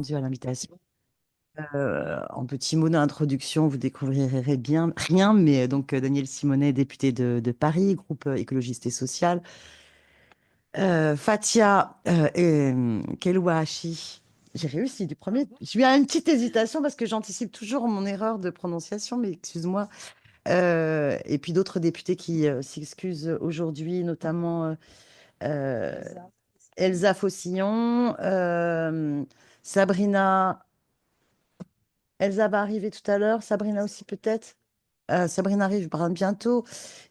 répondu à l'invitation. En petit mot d'introduction, vous découvrirez bien rien, mais Daniel Simonet, député de Paris, groupe écologiste et social. Fatia Kelouachi, j'ai réussi du premier. J'ai eu une petite hésitation parce que j'anticipe toujours mon erreur de prononciation, mais excuse-moi. Et puis d'autres députés qui s'excusent aujourd'hui, notamment euh, Elsa Fossillon, Sabrina. Elsa va arriver tout à l'heure, Sabrina aussi peut-être. Sabrina arrive bientôt.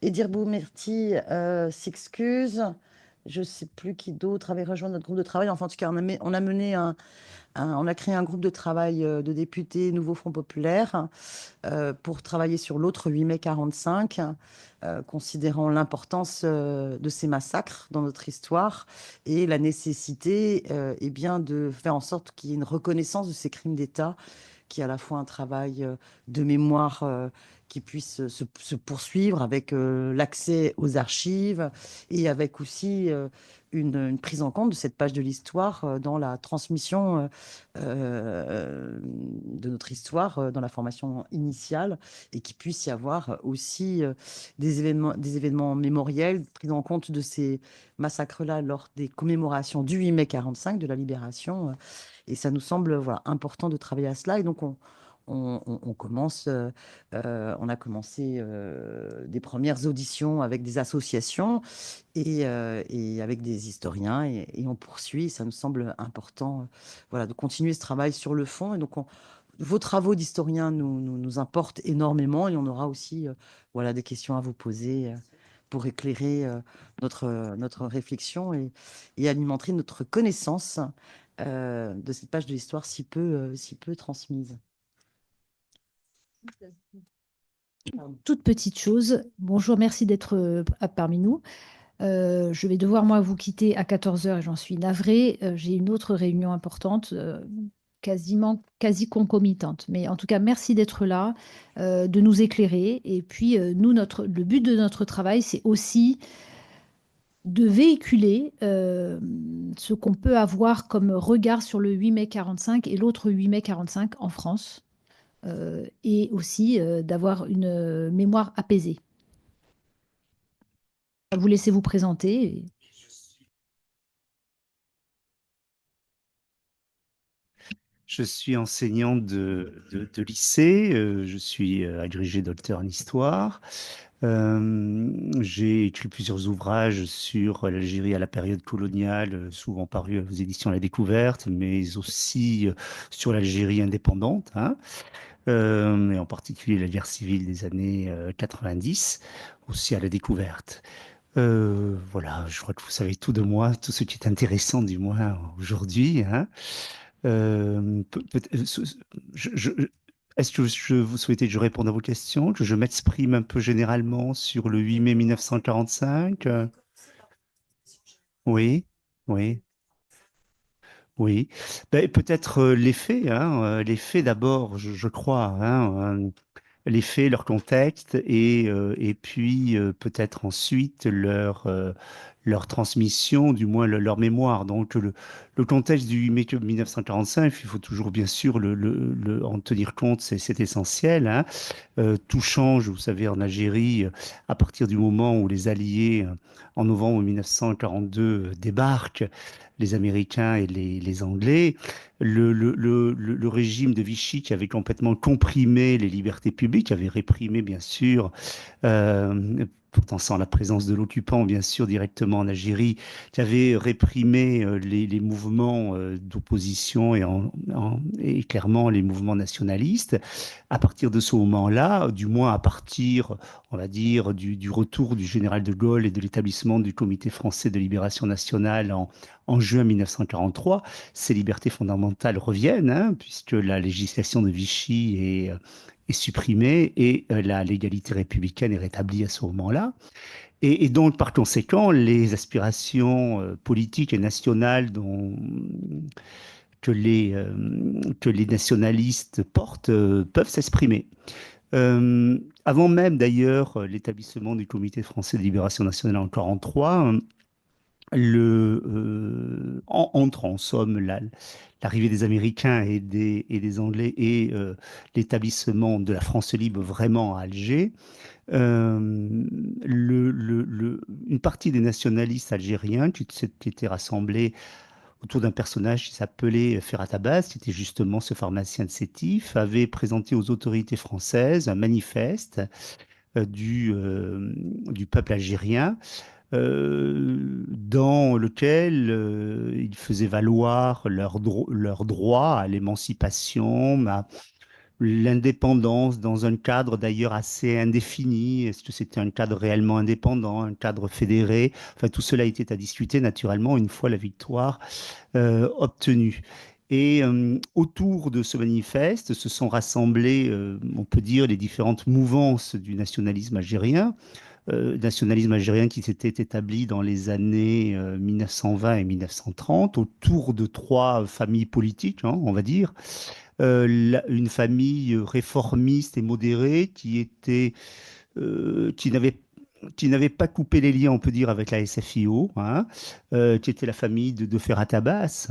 Edir Boumerti s'excuse. Je ne sais plus qui d'autre avait rejoint notre groupe de travail. Enfin, en tout cas, on a mené on a créé un groupe de travail de députés Nouveau Front Populaire pour travailler sur l'autre 8 mai 45, considérant l'importance de ces massacres dans notre histoire et la nécessité eh bien, de faire en sorte qu'il y ait une reconnaissance de ces crimes d'État qui est à la fois un travail de mémoire qui puisse se poursuivre avec l'accès aux archives et avec aussi une prise en compte de cette page de l'histoire dans la transmission de notre histoire, dans la formation initiale, et qu'il puisse y avoir aussi des événements mémoriels, prise en compte de ces massacres-là lors des commémorations du 8 mai 45, de la libération. Et ça nous semble voilà, important de travailler à cela. Et donc, on commence, on a commencé des premières auditions avec des associations et avec des historiens, et on poursuit. Ça nous semble important voilà, de continuer ce travail sur le fond. Et donc, vos travaux d'historien nous importent énormément, et on aura aussi voilà, des questions à vous poser pour éclairer notre réflexion et alimenter notre connaissance de cette page de l'histoire si peu transmise. Pardon. Toute petite chose. Bonjour, merci d'être parmi nous. Je vais devoir, moi, vous quitter à 14 heures et j'en suis navrée. J'ai une autre réunion importante, quasi concomitante. Mais en tout cas, merci d'être là, de nous éclairer. Et puis, nous, le but de notre travail, c'est aussi de véhiculer ce qu'on peut avoir comme regard sur le 8 mai 45 et l'autre 8 mai 45 en France, et aussi d'avoir une mémoire apaisée. À vous laisser vous présenter. Je suis enseignant de lycée, je suis agrégé docteur en histoire. J'ai écrit plusieurs ouvrages sur l'Algérie à la période coloniale, souvent parus aux éditions La Découverte, mais aussi sur l'Algérie indépendante, hein, et en particulier la guerre civile des années 90, aussi à La Découverte. Voilà, je crois que vous savez tout de moi, tout ce qui est intéressant du moins aujourd'hui, hein. Je, je- Est-ce que vous souhaitez que je réponde à vos questions, que je m'exprime un peu généralement sur le 8 mai 1945? Oui, oui, oui. Ben, peut-être les faits, hein, les faits d'abord, je crois, hein, les faits, leur contexte, et puis peut-être ensuite leur transmission, du moins leur mémoire. Donc le contexte du 8 mai 1945, il faut toujours bien sûr en tenir compte, c'est essentiel, hein. Tout change, vous savez, en Algérie, à partir du moment où les Alliés, en novembre 1942, débarquent, les Américains et les Anglais. Le régime de Vichy, qui avait complètement comprimé les libertés publiques, avait réprimé, bien sûr, pourtant sans la présence de l'occupant, bien sûr, directement en Algérie, qui avait réprimé les mouvements d'opposition et clairement les mouvements nationalistes. À partir de ce moment-là, du moins à partir, on va dire, du retour du général de Gaulle et de l'établissement du Comité français de libération nationale en juin 1943, ces libertés fondamentales reviennent, hein, puisque la législation de Vichy est supprimée et la légalité républicaine est rétablie à ce moment-là. Et donc, par conséquent, les aspirations politiques et nationales que les nationalistes portent peuvent s'exprimer. Avant même d'ailleurs l'établissement du Comité français de libération nationale en 1943, entre en somme l'arrivée des Américains et des Anglais et l'établissement de la France libre vraiment à Alger. Une partie des nationalistes algériens qui étaient rassemblés autour d'un personnage qui s'appelait Ferhat Abbas, qui était justement ce pharmacien de Sétif, avait présenté aux autorités françaises un manifeste du peuple algérien dans lequel ils faisaient valoir leur droit à l'émancipation, à l'indépendance dans un cadre d'ailleurs assez indéfini. Est-ce que c'était un cadre réellement indépendant, un cadre fédéré? Enfin, tout cela était à discuter naturellement une fois la victoire obtenue. Et autour de ce manifeste se sont rassemblées, on peut dire, les différentes mouvances du nationalisme algérien qui s'était établi dans les années 1920 et 1930 autour de trois familles politiques, hein, on va dire. Une famille réformiste et modérée qui n'avait pas coupé les liens, on peut dire, avec la SFIO, hein, qui était la famille de Ferhat Abbas.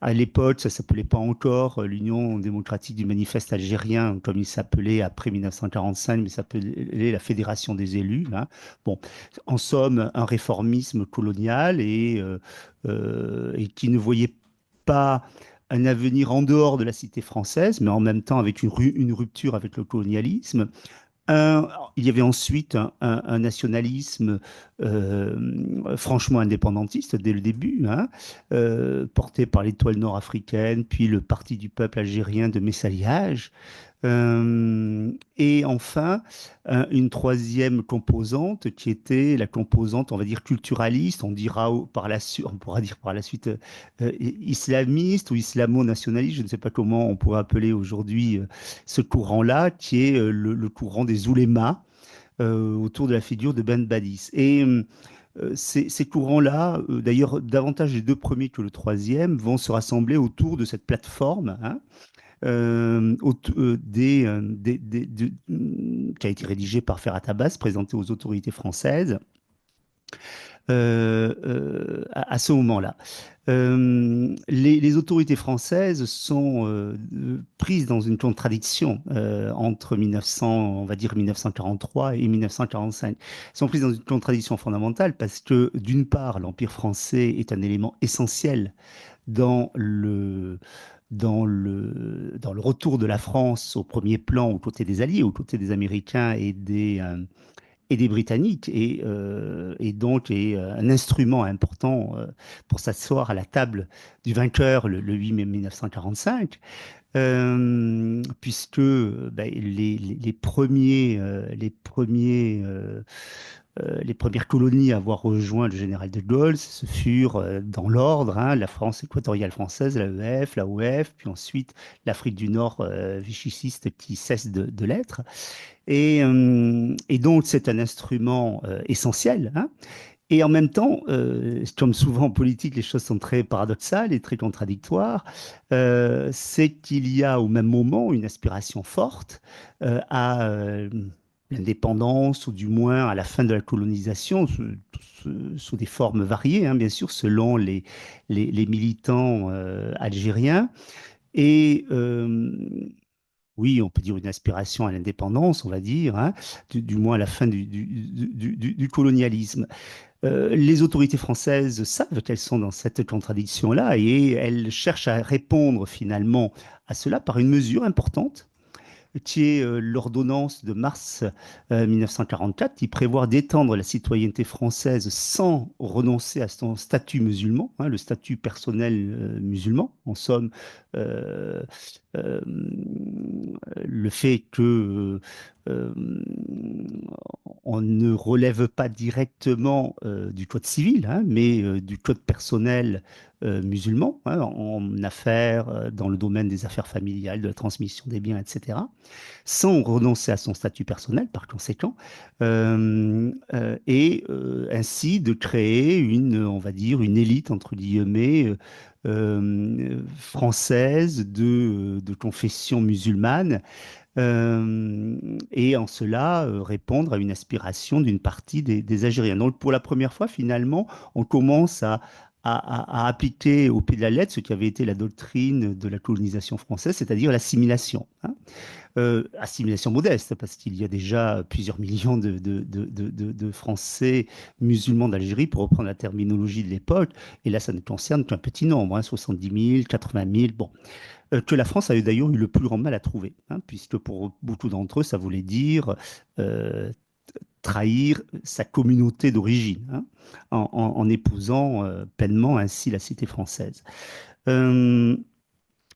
À l'époque, ça s'appelait pas encore l'Union démocratique du manifeste algérien, comme il s'appelait après 1945, mais ça s'appelait la Fédération des élus. Hein. Bon, en somme, un réformisme colonial et qui ne voyait pas un avenir en dehors de la cité française, mais en même temps avec une rupture avec le colonialisme. Un- il y avait ensuite un nationalisme franchement indépendantiste dès le début, hein, porté par l'étoile nord-africaine, puis le Parti du peuple algérien de Messaliage. Et enfin, une troisième composante qui était la composante, on va dire, culturaliste, on pourra dire par la suite islamiste ou islamo-nationaliste, je ne sais pas comment on pourrait appeler aujourd'hui ce courant-là, qui est le courant des oulémas autour de la figure de Ben Badis. Et ces courants-là, d'ailleurs davantage les deux premiers que le troisième, vont se rassembler autour de cette plateforme, hein, qui a été rédigée par Ferhat Abbas, présentée aux autorités françaises à ce moment-là. Les autorités françaises sont prises dans une contradiction entre 1900, on va dire 1943 et 1945. Elles sont prises dans une contradiction fondamentale parce que, d'une part, l'Empire français est un élément essentiel dans dans le retour de la France au premier plan aux côtés des Alliés, aux côtés des Américains et des Britanniques, et donc est un instrument important pour s'asseoir à la table du vainqueur le 8 mai 1945, puisque ben, les premières colonies à avoir rejoint le général de Gaulle, ce furent dans l'ordre, hein, la France équatoriale française, l'AEF, l'AOF, puis ensuite l'Afrique du Nord vichyciste qui cesse de l'être. Et donc, c'est un instrument essentiel, hein. Et en même temps, comme souvent en politique, les choses sont très paradoxales et très contradictoires. C'est qu'il y a au même moment une aspiration forte à l'indépendance, ou du moins à la fin de la colonisation, sous des formes variées, hein, bien sûr, selon les militants algériens. Et oui, on peut dire une aspiration à l'indépendance, on va dire, hein, du moins à la fin du colonialisme. Les autorités françaises savent qu'elles sont dans cette contradiction-là et elles cherchent à répondre finalement à cela par une mesure importante qui est l'ordonnance de mars 1944, qui prévoit d'étendre la citoyenneté française sans renoncer à son statut musulman, hein, le statut personnel musulman. En somme, euh, euh, le fait que on ne relève pas directement du code civil, hein, mais du code personnel musulman, hein, en affaires, dans le domaine des affaires familiales, de la transmission des biens, etc., sans renoncer à son statut personnel, par conséquent, ainsi de créer on va dire, une élite, entre guillemets, française de confession musulmane, et en cela répondre à une aspiration d'une partie des Algériens. Donc pour la première fois, finalement, on commence à appliquer au pied de la lettre ce qui avait été la doctrine de la colonisation française, c'est-à-dire l'assimilation, hein. Assimilation modeste, parce qu'il y a déjà plusieurs millions de Français musulmans d'Algérie, pour reprendre la terminologie de l'époque, et là ça ne concerne qu'un petit nombre, hein, 70 000, 80 000, bon, que la France avait d'ailleurs eu le plus grand mal à trouver, hein, puisque pour beaucoup d'entre eux, ça voulait dire euh, trahir sa communauté d'origine, hein, en épousant pleinement ainsi la cité française. Euh,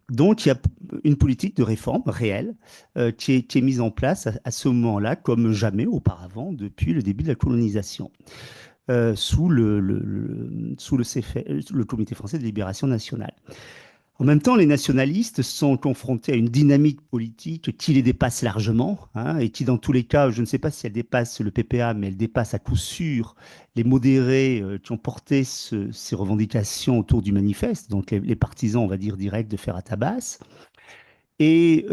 donc, il y a une politique de réforme réelle qui est mise en place à ce moment-là, comme jamais auparavant, depuis le début de la colonisation, sous le Comité français de libération nationale. En même temps, les nationalistes sont confrontés à une dynamique politique qui les dépasse largement, hein, et qui, dans tous les cas, je ne sais pas si elle dépasse le PPA, mais elle dépasse à coup sûr les modérés qui ont porté ces revendications autour du manifeste, donc les partisans, on va dire, directs de Ferhat Abbas. Et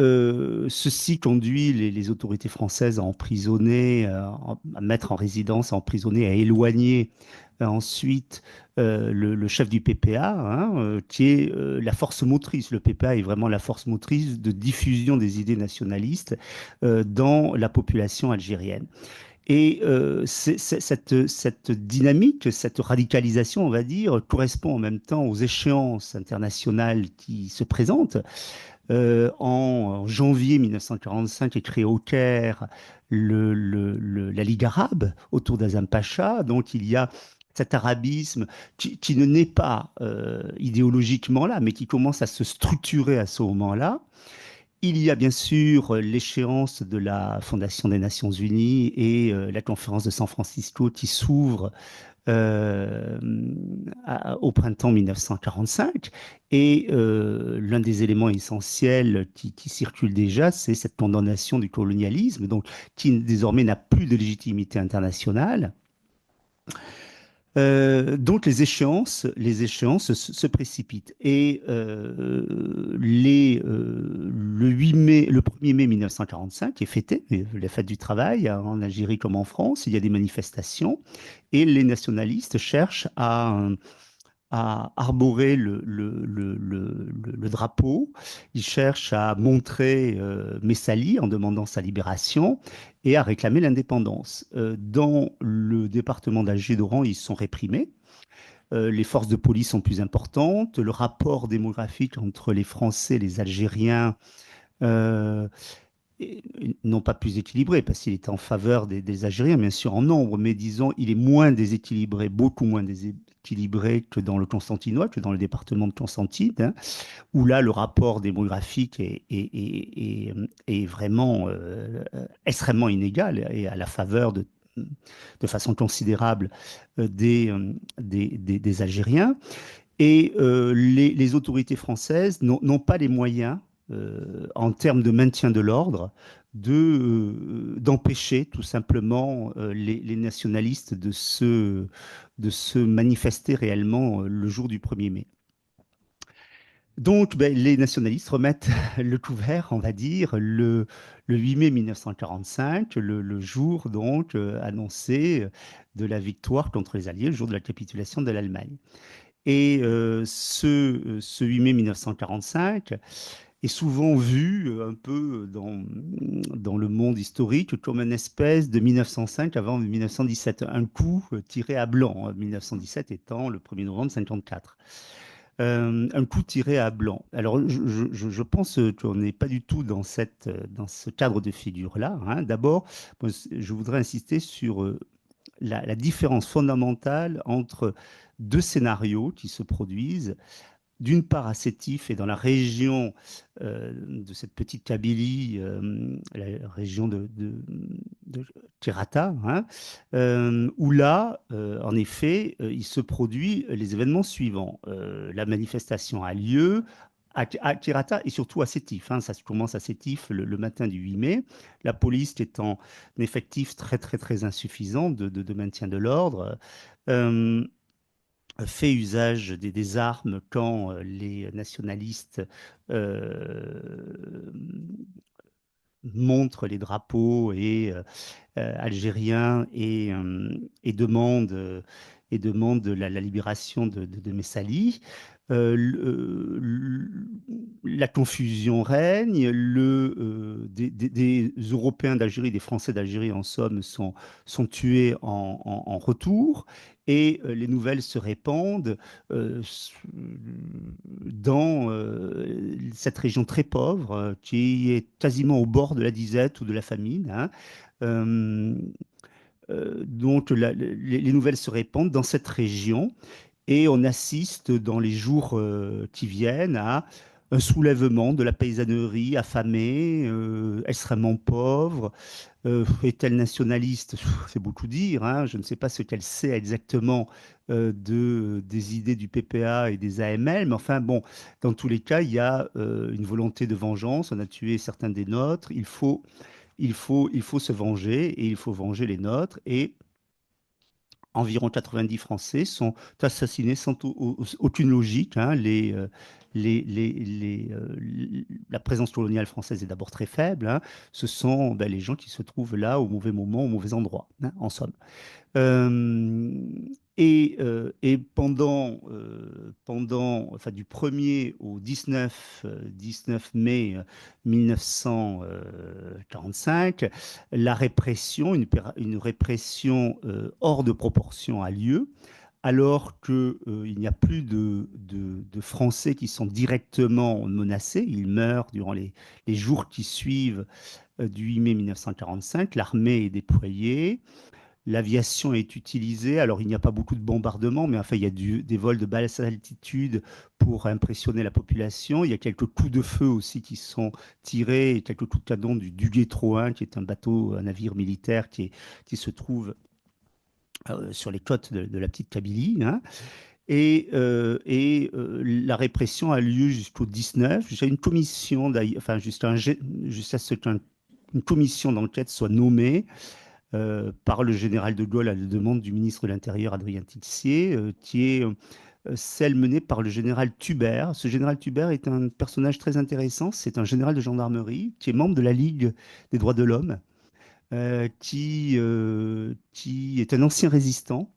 ceci conduit les autorités françaises à emprisonner, à mettre en résidence, à emprisonner, à éloigner ensuite le chef du PPA, hein, qui est la force motrice. Le PPA est vraiment la force motrice de diffusion des idées nationalistes dans la population algérienne. Et cette dynamique, cette radicalisation, on va dire, correspond en même temps aux échéances internationales qui se présentent. En janvier 1945 est créé au Caire la Ligue arabe autour d'Azam Pacha. Donc il y a cet arabisme qui ne naît pas idéologiquement là, mais qui commence à se structurer à ce moment-là. Il y a bien sûr l'échéance de la Fondation des Nations Unies et la conférence de San Francisco qui s'ouvre euh, au printemps 1945. Et l'un des éléments essentiels qui circulent déjà, c'est cette condamnation du colonialisme, donc qui désormais n'a plus de légitimité internationale. Donc les échéances se précipitent. Et le 8 mai, le 1er mai 1945 est fêté, la fête du travail, hein, en Algérie comme en France. Il y a des manifestations et les nationalistes cherchent à arborer le drapeau. Il cherche à montrer Messali en demandant sa libération et à réclamer l'indépendance. Dans le département d'Alger-Doran, ils sont réprimés. Les forces de police sont plus importantes. Le rapport démographique entre les Français et les Algériens euh, non pas plus équilibré, parce qu'il est en faveur des Algériens, bien sûr, en nombre, mais disons, il est moins déséquilibré, beaucoup moins déséquilibré que dans le Constantinois, que dans le département de Constantine, hein, où là, le rapport démographique est vraiment extrêmement inégal et à la faveur de façon considérable des Algériens. Et les autorités françaises n'ont pas les moyens, en termes de maintien de l'ordre, d'empêcher tout simplement les nationalistes de se manifester réellement le jour du 1er mai. Donc, ben, les nationalistes remettent le couvert, on va dire, le 8 mai 1945, le jour donc annoncé de la victoire contre les Alliés, le jour de la capitulation de l'Allemagne. Et ce 8 mai 1945 est souvent vu un peu dans le monde historique comme une espèce de 1905 avant 1917, un coup tiré à blanc, 1917 étant le 1er novembre 54. Un coup tiré à blanc. Alors, je pense qu'on n'est pas du tout dans ce cadre de figure-là, hein. D'abord, moi, je voudrais insister sur la différence fondamentale entre deux scénarios qui se produisent. D'une part, à Sétif et dans la région de cette petite Kabylie, la région de Tirata, hein, où là, en effet, il se produit les événements suivants. La manifestation a lieu à Tirata et surtout à Sétif, hein. Ça se commence à Sétif le matin du 8 mai. La police qui est en effectif très, très, très insuffisant de maintien de l'ordre. Euh, fait usage des armes quand les nationalistes euh, montre les drapeaux algériens et demande la libération de Messali. La confusion règne, des Européens d'Algérie, des Français d'Algérie en somme, sont tués en retour, et les nouvelles se répandent dans cette région très pauvre, qui est quasiment au bord de la disette ou de la famine, hein. Euh, donc les nouvelles se répandent dans cette région, et on assiste dans les jours qui viennent à un soulèvement de la paysannerie affamée, extrêmement pauvre. Est-elle nationaliste? C'est beaucoup dire, hein. Je ne sais pas ce qu'elle sait exactement des idées du PPA et des AML, mais enfin bon, dans tous les cas, il y a une volonté de vengeance. On a tué certains des nôtres. Il faut se venger, et il faut venger les nôtres. Et environ 90 Français sont assassinés sans aucune logique, hein. La présence coloniale française est d'abord très faible, hein. Ce sont les gens qui se trouvent là au mauvais moment, au mauvais endroit, hein, en somme. Euh, et enfin, du 1er au 19 mai 1945, la répression, une répression hors de proportion a lieu, alors qu'il n'y a plus de Français qui sont directement menacés. Ils meurent durant les jours qui suivent du 8 mai 1945. L'armée est déployée. L'aviation est utilisée. Alors, il n'y a pas beaucoup de bombardements, mais enfin, il y a des vols de basse altitude pour impressionner la population. Il y a quelques coups de feu aussi qui sont tirés, et quelques coups de canon du Duguay-Tro 1, qui est un bateau, un navire militaire qui se trouve sur les côtes de la petite Kabylie, hein. La répression a lieu jusqu'au 19. J'ai une commission, enfin, jusqu'à ce qu'une commission d'enquête soit nommée par le général de Gaulle à la demande du ministre de l'Intérieur, Adrien Tixier, qui est celle menée par le général Tubert. Ce général Tubert est un personnage très intéressant. C'est un général de gendarmerie qui est membre de la Ligue des droits de l'homme, qui est un ancien résistant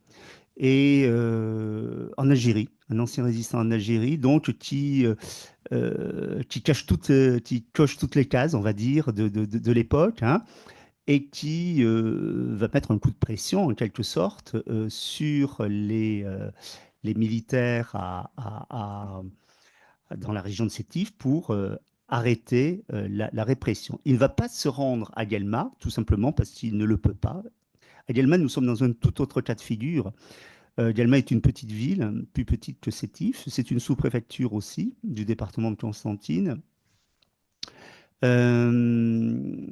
en Algérie, un ancien résistant en Algérie, donc qui coche toutes les cases, on va dire, de l'époque, hein, et qui va mettre un coup de pression, en quelque sorte, sur les militaires dans la région de Sétif pour arrêter la répression. Il ne va pas se rendre à Guelma, tout simplement parce qu'il ne le peut pas. À Guelma, nous sommes dans un tout autre cas de figure. Guelma est une petite ville, plus petite que Sétif. C'est une sous-préfecture aussi du département de Constantine. Euh,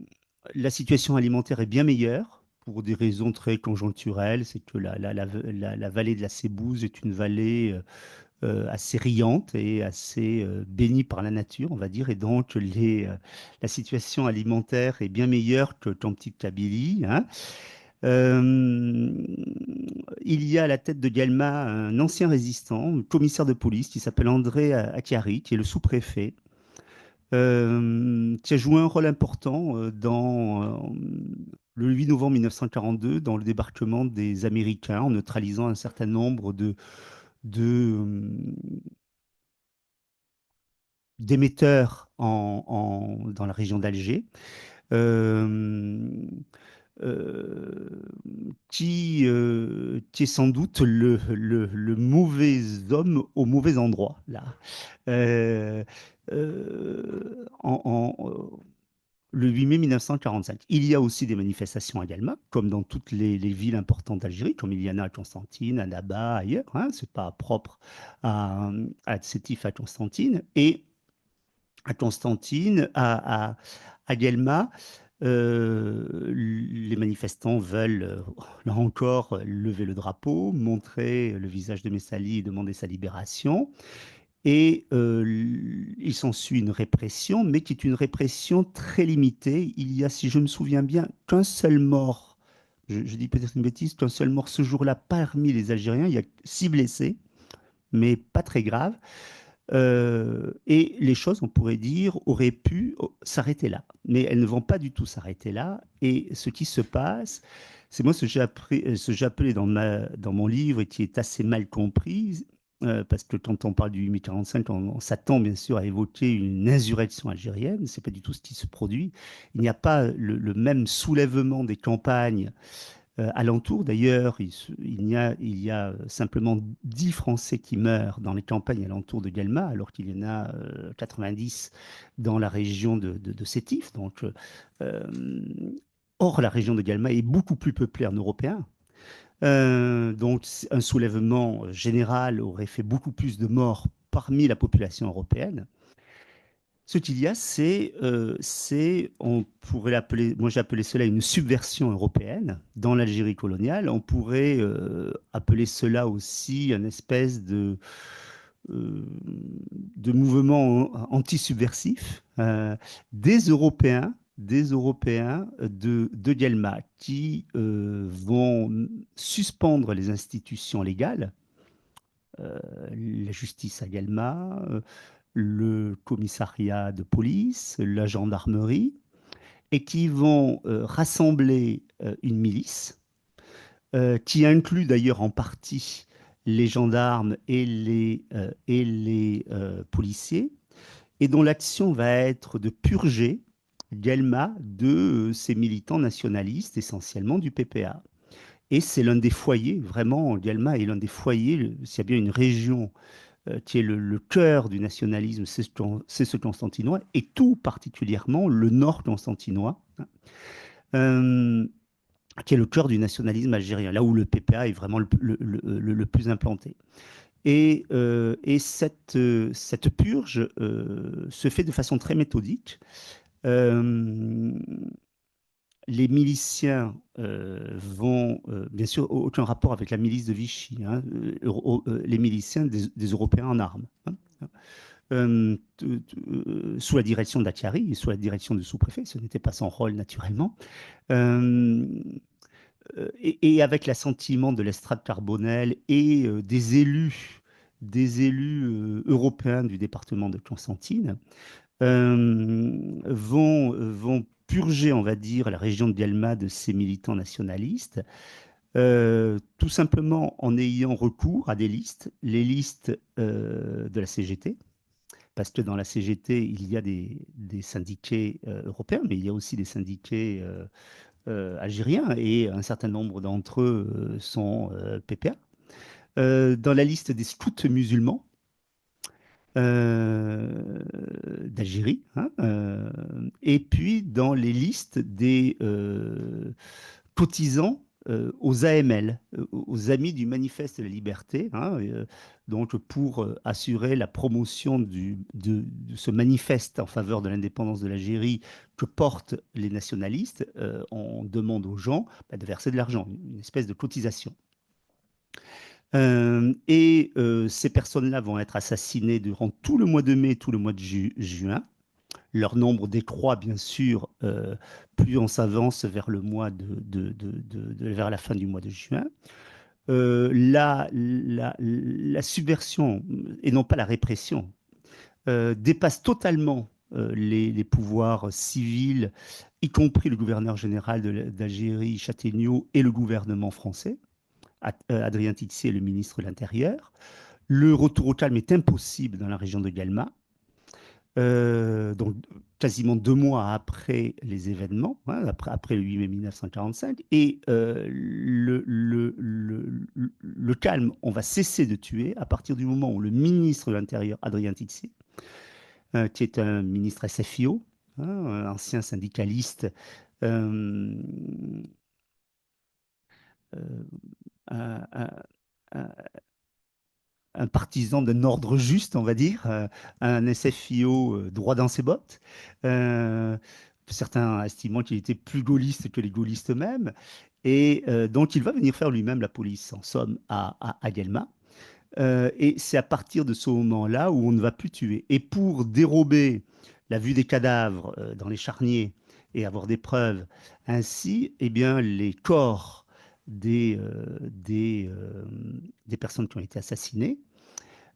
la situation alimentaire est bien meilleure pour des raisons très conjoncturelles. C'est que la vallée de la Sébouse est une vallée assez riante et assez bénie par la nature, on va dire. Et donc, la situation alimentaire est bien meilleure qu'en petite Kabylie, hein. Euh, il y a à la tête de Guelma un ancien résistant, un commissaire de police qui s'appelle André Acchiari, qui est le sous-préfet, qui a joué un rôle important le 8 novembre 1942 dans le débarquement des Américains, en neutralisant un certain nombre de, d'émetteurs dans la région d'Alger. Euh, euh, qui est sans doute le mauvais homme au mauvais endroit, là. Euh, le 8 mai 1945. Il y a aussi des manifestations à Galma, comme dans toutes les villes importantes d'Algérie, comme il y en a à Constantine, à Naba, ailleurs, hein. C'est pas propre à Sétif, à Constantine. Et à Constantine, à Guelma, les manifestants veulent, là encore, lever le drapeau, montrer le visage de Messali et demander sa libération. Et il s'ensuit une répression, mais qui est une répression très limitée. Il y a, si je me souviens bien, qu'un seul mort. Je dis peut-être une bêtise, qu'un seul mort ce jour-là parmi les Algériens. Il y a 6 blessés, mais pas très graves. Et les choses, on pourrait dire, auraient pu s'arrêter là. Mais elles ne vont pas du tout s'arrêter là. Et ce qui se passe, c'est moi ce que ce que j'ai appelé dans mon livre et qui est assez mal compris, parce que quand on parle du 8 45, on s'attend bien sûr à évoquer une insurrection algérienne. C'est pas du tout ce qui se produit. Il n'y a pas le même soulèvement des campagnes alentour. D'ailleurs, il y a simplement 10 Français qui meurent dans les campagnes alentour de Guelma, alors qu'il y en a 90 dans la région de Sétif. Donc, euh, or, la région de Guelma est beaucoup plus peuplée en Européens. Donc, un soulèvement général aurait fait beaucoup plus de morts parmi la population européenne. Ce qu'il y a, on pourrait l'appeler, moi j'ai appelé cela une subversion européenne dans l'Algérie coloniale. On pourrait appeler cela aussi une espèce euh, de mouvement anti-subversif des Européens de Guelma qui vont suspendre les institutions légales, la justice à Guelma, le commissariat de police, la gendarmerie, et qui vont rassembler une milice, qui inclut d'ailleurs en partie les gendarmes et les policiers, et dont l'action va être de purger Guelma de ses militants nationalistes, essentiellement du PPA. Et c'est l'un des foyers, vraiment, Guelma est l'un des foyers, s'il y a bien une région qui est le cœur du nationalisme, c'est ce constantinois, et tout particulièrement le nord constantinois, hein, euh, qui est le cœur du nationalisme algérien, là où le PPA est vraiment le plus implanté. Et cette purge se fait de façon très méthodique. Euh, les miliciens vont, bien sûr, aucun rapport avec la milice de Vichy, hein, les miliciens des Européens en armes, hein, sous la direction d'Attiari et sous la direction du sous-préfet, ce n'était pas son rôle naturellement, euh, et avec l'assentiment de l'estrade carbonelle et des élus européens du département de Constantine, vont purger, on va dire, la région de Guelma de ses militants nationalistes, tout simplement en ayant recours à des listes, les listes de la CGT, parce que dans la CGT, il y a des syndiqués européens, mais il y a aussi des syndiqués algériens, et un certain nombre d'entre eux sont PPA. Dans la liste des scouts musulmans, d'Algérie, hein, et puis dans les listes des cotisants aux AML, aux Amis du Manifeste de la Liberté, hein, donc pour assurer la promotion de ce manifeste en faveur de l'indépendance de l'Algérie que portent les nationalistes, on demande aux gens de verser de l'argent, une espèce de cotisation. Ces personnes-là vont être assassinées durant tout le mois de mai, tout le mois de juin. Leur nombre décroît, bien sûr, plus on s'avance vers le mois vers la fin du mois de juin. La subversion, et non pas la répression, dépasse totalement les pouvoirs civils, y compris le gouverneur général d'Algérie, Châtaigneau, et le gouvernement français. Adrien Tixier, le ministre de l'Intérieur. Le retour au calme est impossible dans la région de Guelma. Donc, quasiment 2 mois après les événements, hein, après le 8 mai 1945. Et le calme, on va cesser de tuer à partir du moment où le ministre de l'Intérieur, Adrien Tixier, qui est un ministre SFIO, hein, un ancien syndicaliste, euh, euh, un, un, un partisan d'un ordre juste, on va dire, un SFIO droit dans ses bottes. Euh, Certains estimant qu'il était plus gaulliste que les gaullistes eux-mêmes. Et donc, il va venir faire lui-même la police, en somme, à Guelma. Et c'est à partir de ce moment-là où on ne va plus tuer. Et pour dérober la vue des cadavres dans les charniers et avoir des preuves ainsi, eh bien, les corps des personnes qui ont été assassinées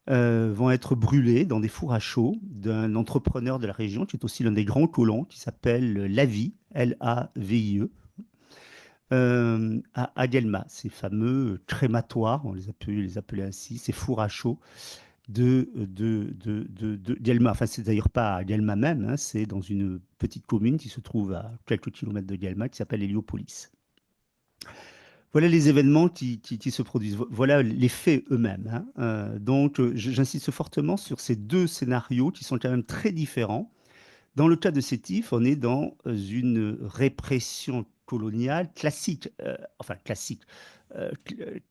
vont être brûlés dans des fours à chaux d'un entrepreneur de la région, qui est aussi l'un des grands colons, qui s'appelle Lavie, Lavie, à Guelma, ces fameux crématoires, on les appelait ainsi, ces fours à chaux de Guelma. Enfin, c'est d'ailleurs pas à Guelma même, hein, c'est dans une petite commune qui se trouve à quelques kilomètres de Guelma, qui s'appelle Héliopolis. Voilà les événements qui se produisent. Voilà les faits eux-mêmes, hein. Donc, j'insiste fortement sur ces deux scénarios qui sont quand même très différents. Dans le cas de Sétif, on est dans une répression coloniale classique, enfin classique,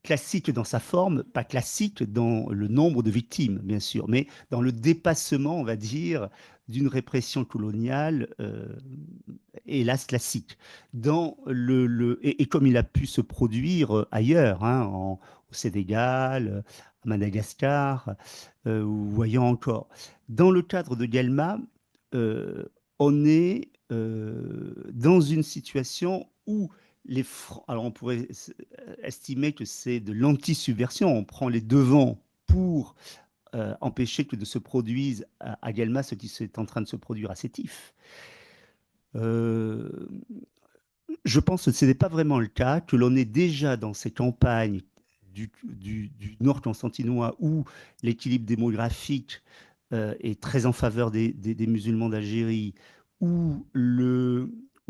classique dans sa forme, pas classique dans le nombre de victimes, bien sûr, mais dans le dépassement, on va dire, d'une répression coloniale, hélas classique. Et comme il a pu se produire ailleurs, hein, au Sénégal, à Madagascar, ou voyons encore. Dans le cadre de Guelma, euh, on est dans une situation où alors on pourrait estimer que c'est de l'anti-subversion, on prend les devants pour empêcher que de se produise à Guelma ce qui est en train de se produire à Sétif. Euh, je pense que ce n'est pas vraiment le cas, que l'on est déjà dans ces campagnes du Nord constantinois où l'équilibre démographique est très en faveur des musulmans d'Algérie, où,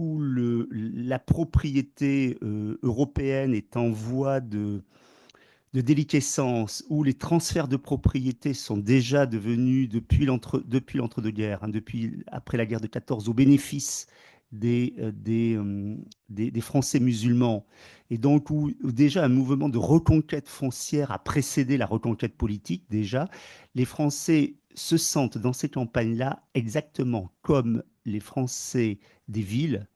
la propriété européenne est en voie de déliquescence, où les transferts de propriété sont déjà devenus, depuis l'entre-deux-guerres, hein, depuis après la guerre de 14, au bénéfice des, euh, des, euh, des Français musulmans, et donc où déjà un mouvement de reconquête foncière a précédé la reconquête politique, déjà, les Français se sentent dans ces campagnes-là exactement comme les Français des villes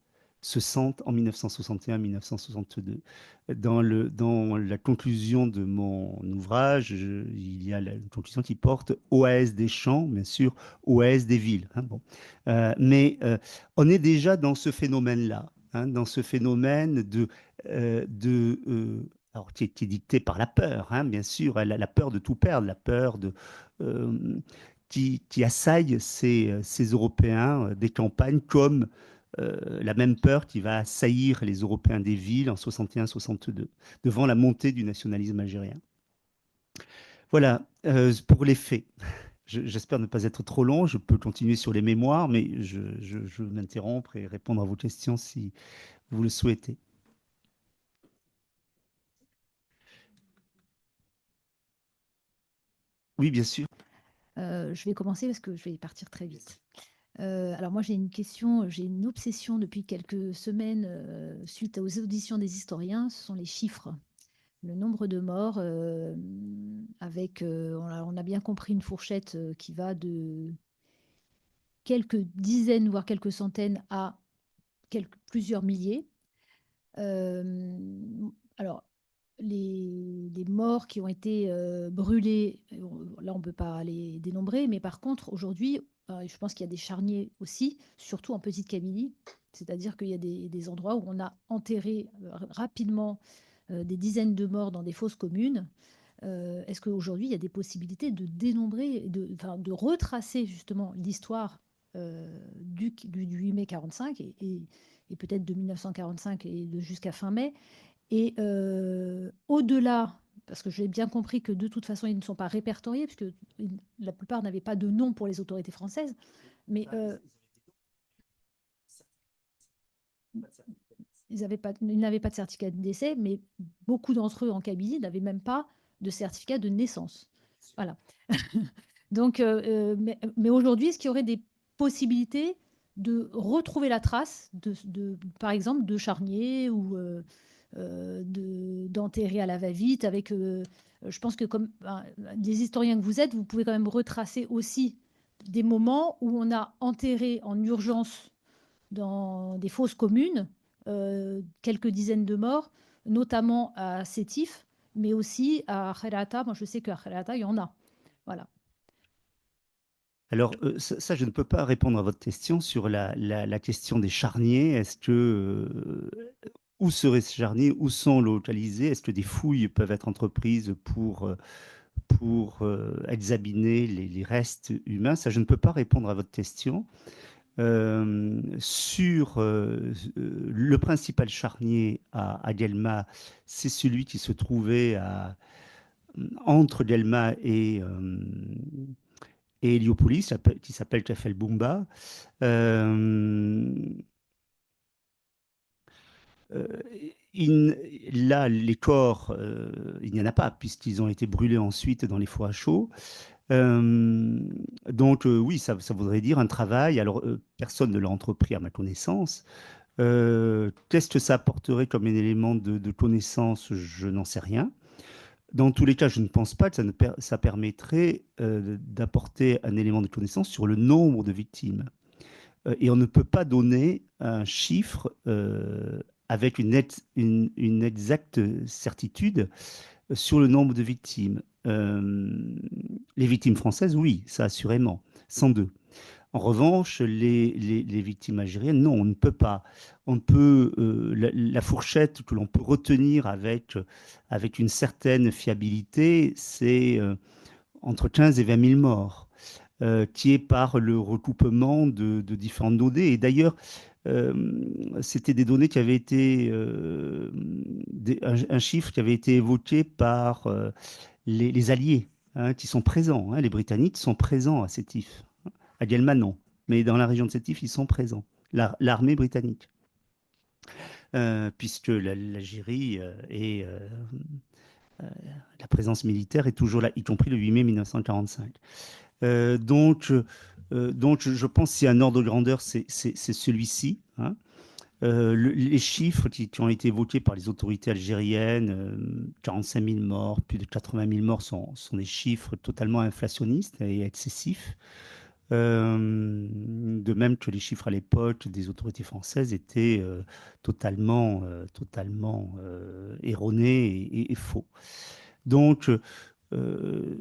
se sentent en 1961-1962. Dans la conclusion de mon ouvrage, il y a une conclusion qui porte OAS des champs, bien sûr, OAS des villes, hein, bon. Mais on est déjà dans ce phénomène-là, hein, dans ce phénomène alors, qui est dicté par la peur, hein, bien sûr, la peur de tout perdre, la peur euh, qui assaille ces Européens des campagnes comme la même peur qui va assaillir les Européens des villes en 61-62, devant la montée du nationalisme algérien. Voilà, pour les faits. J'espère ne pas être trop long, je peux continuer sur les mémoires, mais je vais m'interrompre et répondre à vos questions si vous le souhaitez. Oui, bien sûr. Je vais commencer parce que je vais partir très vite. Alors moi j'ai une question, j'ai une obsession depuis quelques semaines suite aux auditions des historiens, ce sont les chiffres. Le nombre de morts, on a bien compris une fourchette qui va de quelques dizaines, voire quelques centaines à plusieurs milliers. Euh, alors, les morts qui ont été brûlés, là, on ne peut pas les dénombrer, mais par contre, aujourd'hui, je pense qu'il y a des charniers aussi, surtout en Petite-Kabylie, c'est-à-dire qu'il y a des endroits où on a enterré rapidement des dizaines de morts dans des fosses communes. Est-ce qu'aujourd'hui, il y a des possibilités de dénombrer, enfin, de retracer justement l'histoire du 8 mai 45 et peut-être de 1945 et jusqu'à fin mai et au-delà, parce que j'ai bien compris que de toute façon, ils ne sont pas répertoriés, puisque la plupart n'avaient pas de nom pour les autorités françaises, mais ils n'avaient pas de certificat de décès, mais beaucoup d'entre eux en Kabylie n'avaient même pas de certificat de naissance. Voilà. Donc, mais aujourd'hui, est-ce qu'il y aurait des possibilités de retrouver la trace, par exemple, de charniers ou d'enterrer à la va-vite avec, je pense que comme des historiens que vous êtes, vous pouvez quand même retracer aussi des moments où on a enterré en urgence dans des fosses communes quelques dizaines de morts, notamment à Sétif, mais aussi à Kherata. Moi, je sais qu'à Kherata, il y en a. Voilà. Alors, ça, je ne peux pas répondre à votre question sur la question des charniers. Où seraient ces charniers? Où sont localisés? Est-ce que des fouilles peuvent être entreprises pour examiner les restes humains. Ça, je ne peux pas répondre à votre question. Sur le principal charnier à Guelma, c'est celui qui se trouvait entre Guelma et Héliopolis, qui s'appelle Kefel Bumba. Euh, euh, Là, les corps, il n'y en a pas, puisqu'ils ont été brûlés ensuite dans les fours à chaud. Euh, donc, oui, ça voudrait dire un travail. Alors, personne ne l'a entrepris à ma connaissance. Qu'est-ce que ça apporterait comme un élément de connaissance? Je n'en sais rien. Dans tous les cas, je ne pense pas que ça permettrait d'apporter un élément de connaissance sur le nombre de victimes. Et on ne peut pas donner un chiffre avec une exacte certitude sur le nombre de victimes. Les victimes françaises, oui, ça assurément, 102. En revanche, les victimes algériennes, non, on ne peut pas. On peut, la fourchette que l'on peut retenir avec une certaine fiabilité, c'est entre 15 et 20 000 morts, qui est par le recoupement de différentes données. Et d'ailleurs, c'était des données qui avaient été, un chiffre qui avait été évoqué par les alliés, hein, qui sont présents, hein. Les Britanniques sont présents à Sétif. À Guelma, non. Mais dans la région de Sétif, ils sont présents. L'armée britannique. Puisque l'Algérie et la présence militaire est toujours là, y compris le 8 mai 1945. Donc, je pense que si un ordre de grandeur, c'est celui-ci, hein. Les chiffres qui ont été évoqués par les autorités algériennes, 45 000 morts, plus de 80 000 morts, sont des chiffres totalement inflationnistes et excessifs. De même que les chiffres à l'époque des autorités françaises étaient totalement erronés et faux. Donc, euh,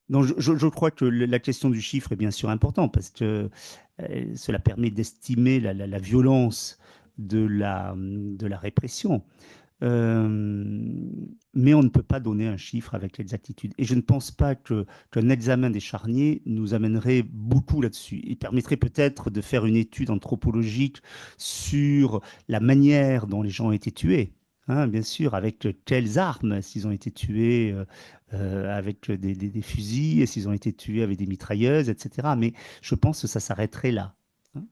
donc je crois que la question du chiffre est bien sûr importante parce que cela permet d'estimer la violence de la répression. Euh, mais on ne peut pas donner un chiffre avec l'exactitude. Et je ne pense pas qu'un examen des charniers nous amènerait beaucoup là-dessus. Il permettrait peut-être de faire une étude anthropologique sur la manière dont les gens ont été tués. Hein, bien sûr, avec quelles armes, s'ils ont été tués avec des fusils, s'ils ont été tués avec des mitrailleuses, etc. Mais je pense que ça s'arrêterait là. Hein.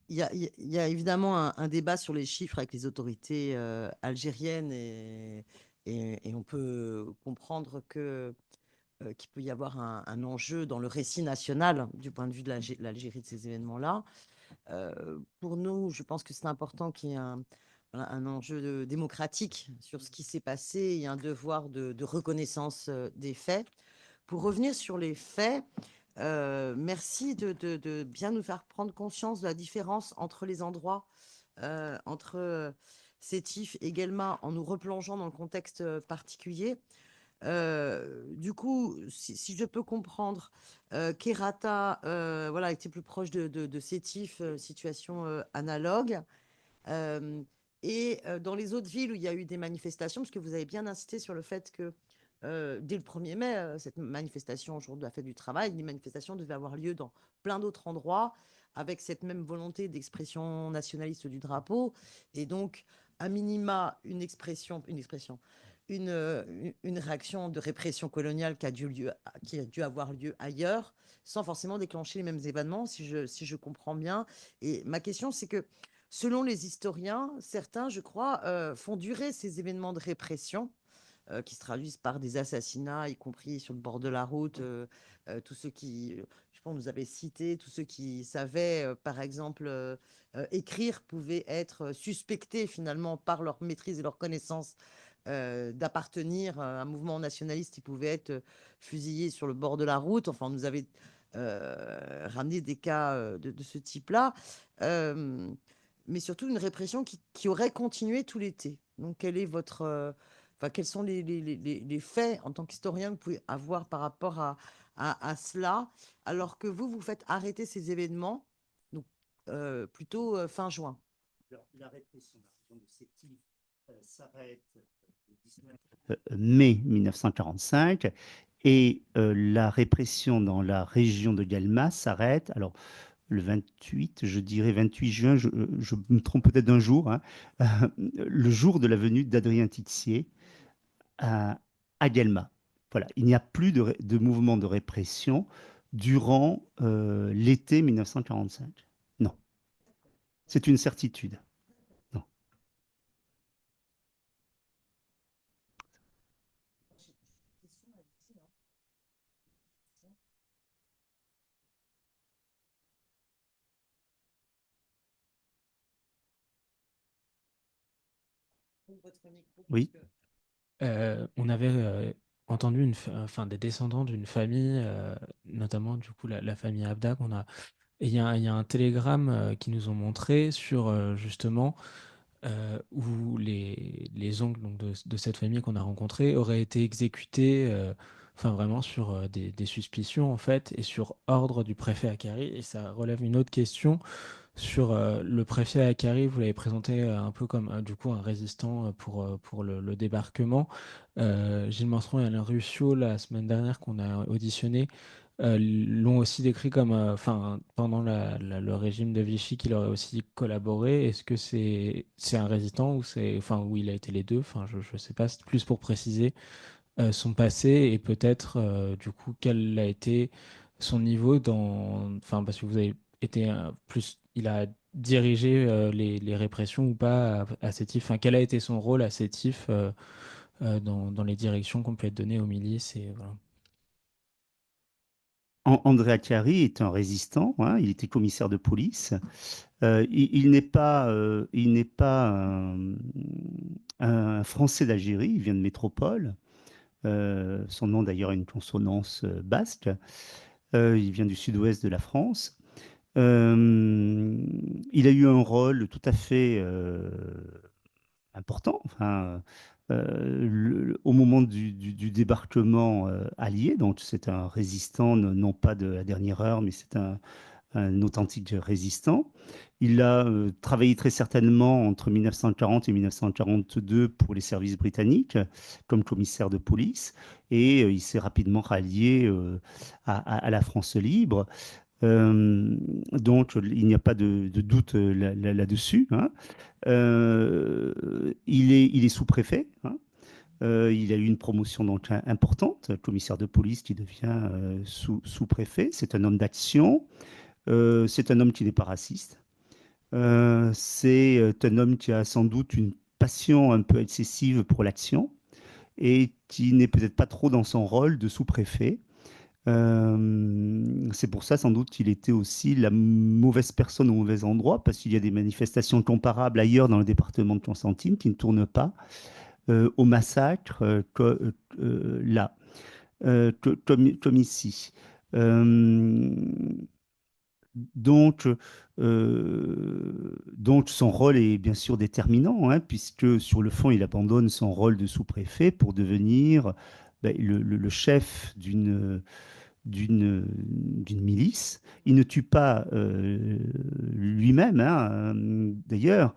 Il y a évidemment un débat sur les chiffres avec les autorités algériennes et on peut comprendre qu'il peut y avoir un enjeu dans le récit national du point de vue de l'Algérie de ces événements-là. Pour nous, je pense que c'est important qu'il y ait voilà, un enjeu démocratique sur ce qui s'est passé et un devoir de reconnaissance des faits. Pour revenir sur les faits, merci de bien nous faire prendre conscience de la différence entre les endroits, entre Sétif et Guelma, en nous replongeant dans le contexte particulier. Du coup, si je peux comprendre, Kerata voilà, était plus proche de Sétif, situation analogue. Euh, dans les autres villes où il y a eu des manifestations, parce que vous avez bien insisté sur le fait que dès le 1er mai, cette manifestation au jour de la fête du travail, les manifestations devaient avoir lieu dans plein d'autres endroits, avec cette même volonté d'expression nationaliste du drapeau, et donc, à minima, une réaction de répression coloniale qui a dû avoir lieu ailleurs, sans forcément déclencher les mêmes événements, si je comprends bien. Et ma question, c'est que selon les historiens, certains, je crois, font durer ces événements de répression qui se traduisent par des assassinats, y compris sur le bord de la route. Tous ceux qui, je pense, nous avaient cité, tous ceux qui savaient, par exemple, écrire pouvaient être suspectés finalement par leur maîtrise et leur connaissance d'appartenir à un mouvement nationaliste. Ils pouvaient être fusillés sur le bord de la route. Enfin, on nous avait ramené des cas de ce type-là. Euh, mais surtout une répression qui aurait continué tout l'été. Donc, enfin, quels sont les faits en tant qu'historien que vous pouvez avoir par rapport à cela, alors que vous faites arrêter ces événements, donc plutôt fin juin. La répression s'arrête le 19 mai 1945 et la répression dans la région de Guelmas s'arrête. Alors, le 28, je dirais 28 juin, je me trompe peut-être d'un jour, hein, le jour de la venue d'Adrien Tixier à, à Guelmas. Voilà, il n'y a plus de mouvement de répression durant l'été 1945. Non, c'est une certitude. Non. Oui. On avait entendu enfin, des descendants d'une famille, notamment du coup la famille Abda, et il y a un télégramme qui nous ont montré sur justement où les oncles donc, de cette famille qu'on a rencontrée auraient été exécutés, enfin vraiment sur des suspicions en fait, et sur ordre du préfet Akari. Et ça relève une autre question sur le préfet Akari. Vous l'avez présenté un peu comme du coup un résistant pour le débarquement. Gilles Manseron et Alain Ruscio, la semaine dernière qu'on a auditionné, l'ont aussi décrit comme, enfin, pendant le régime de Vichy, qu'il aurait aussi collaboré. Est-ce que c'est un résistant ou enfin, où il a été les deux? Enfin, je ne sais pas. C'est plus pour préciser son passé et peut-être, du coup, quel a été son niveau enfin, parce que vous avez été plus, il a dirigé les répressions ou pas à Sétif. Enfin, quel a été son rôle à Sétif dans les directions qu'on peut être données aux milices et voilà. Andrea Chiari est un résistant, hein, il était commissaire de police. Il n'est pas un Français d'Algérie, il vient de métropole. Son nom d'ailleurs a une consonance basque. Il vient du sud-ouest de la France. Il a eu un rôle tout à fait important. Enfin, au moment du débarquement allié, donc c'est un résistant, non pas de la dernière heure, mais c'est un authentique résistant. Il a travaillé très certainement entre 1940 et 1942 pour les services britanniques comme commissaire de police et il s'est rapidement rallié à la France libre. Donc, il n'y a pas de doute là-dessus, hein. Il est sous-préfet, hein. Il a eu une promotion donc importante, commissaire de police qui devient sous-préfet. C'est un homme d'action. C'est un homme qui n'est pas raciste. C'est un homme qui a sans doute une passion un peu excessive pour l'action et qui n'est peut-être pas trop dans son rôle de sous-préfet. C'est pour ça sans doute qu'il était aussi la mauvaise personne au mauvais endroit, parce qu'il y a des manifestations comparables ailleurs dans le département de Constantine qui ne tournent pas au massacre là, comme ici. Euh, donc, donc, son rôle est bien sûr déterminant, hein, puisque sur le fond, il abandonne son rôle de sous-préfet pour devenir ben, le chef d'une milice. Il ne tue pas lui-même, hein, d'ailleurs,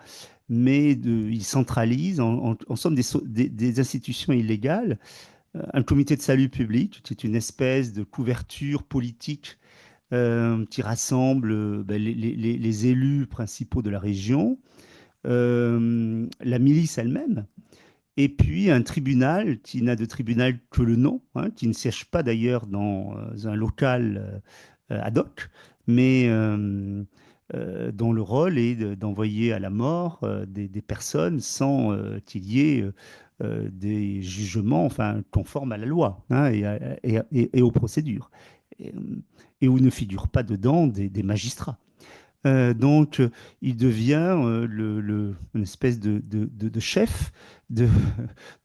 mais il centralise en somme des institutions illégales, un comité de salut public, qui est une espèce de couverture politique qui rassemble ben, les élus principaux de la région, la milice elle-même, et puis un tribunal qui n'a de tribunal que le nom, hein, qui ne siège pas d'ailleurs dans un local ad hoc, mais dont le rôle est d'envoyer à la mort des personnes sans qu'il y ait des jugements enfin, conformes à la loi, hein, et aux procédures, et, et où ne figurent pas dedans des magistrats. Donc, il devient une espèce de chef de-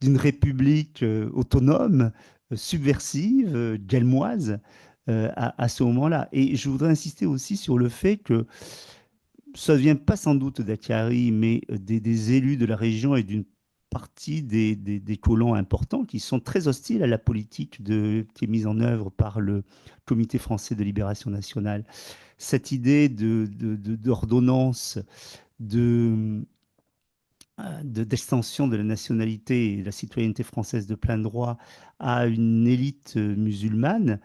d'une république autonome, subversive, galmoise, à ce moment-là. Et je voudrais insister aussi sur le fait que ça ne vient pas sans doute d'Attiari, mais des élus de la région et d'une partie des colons importants qui sont très hostiles à la politique qui est mise en œuvre par le Comité français de libération nationale. Cette idée d'ordonnance de, d'extension de la nationalité et de la citoyenneté française de plein droit à une élite musulmane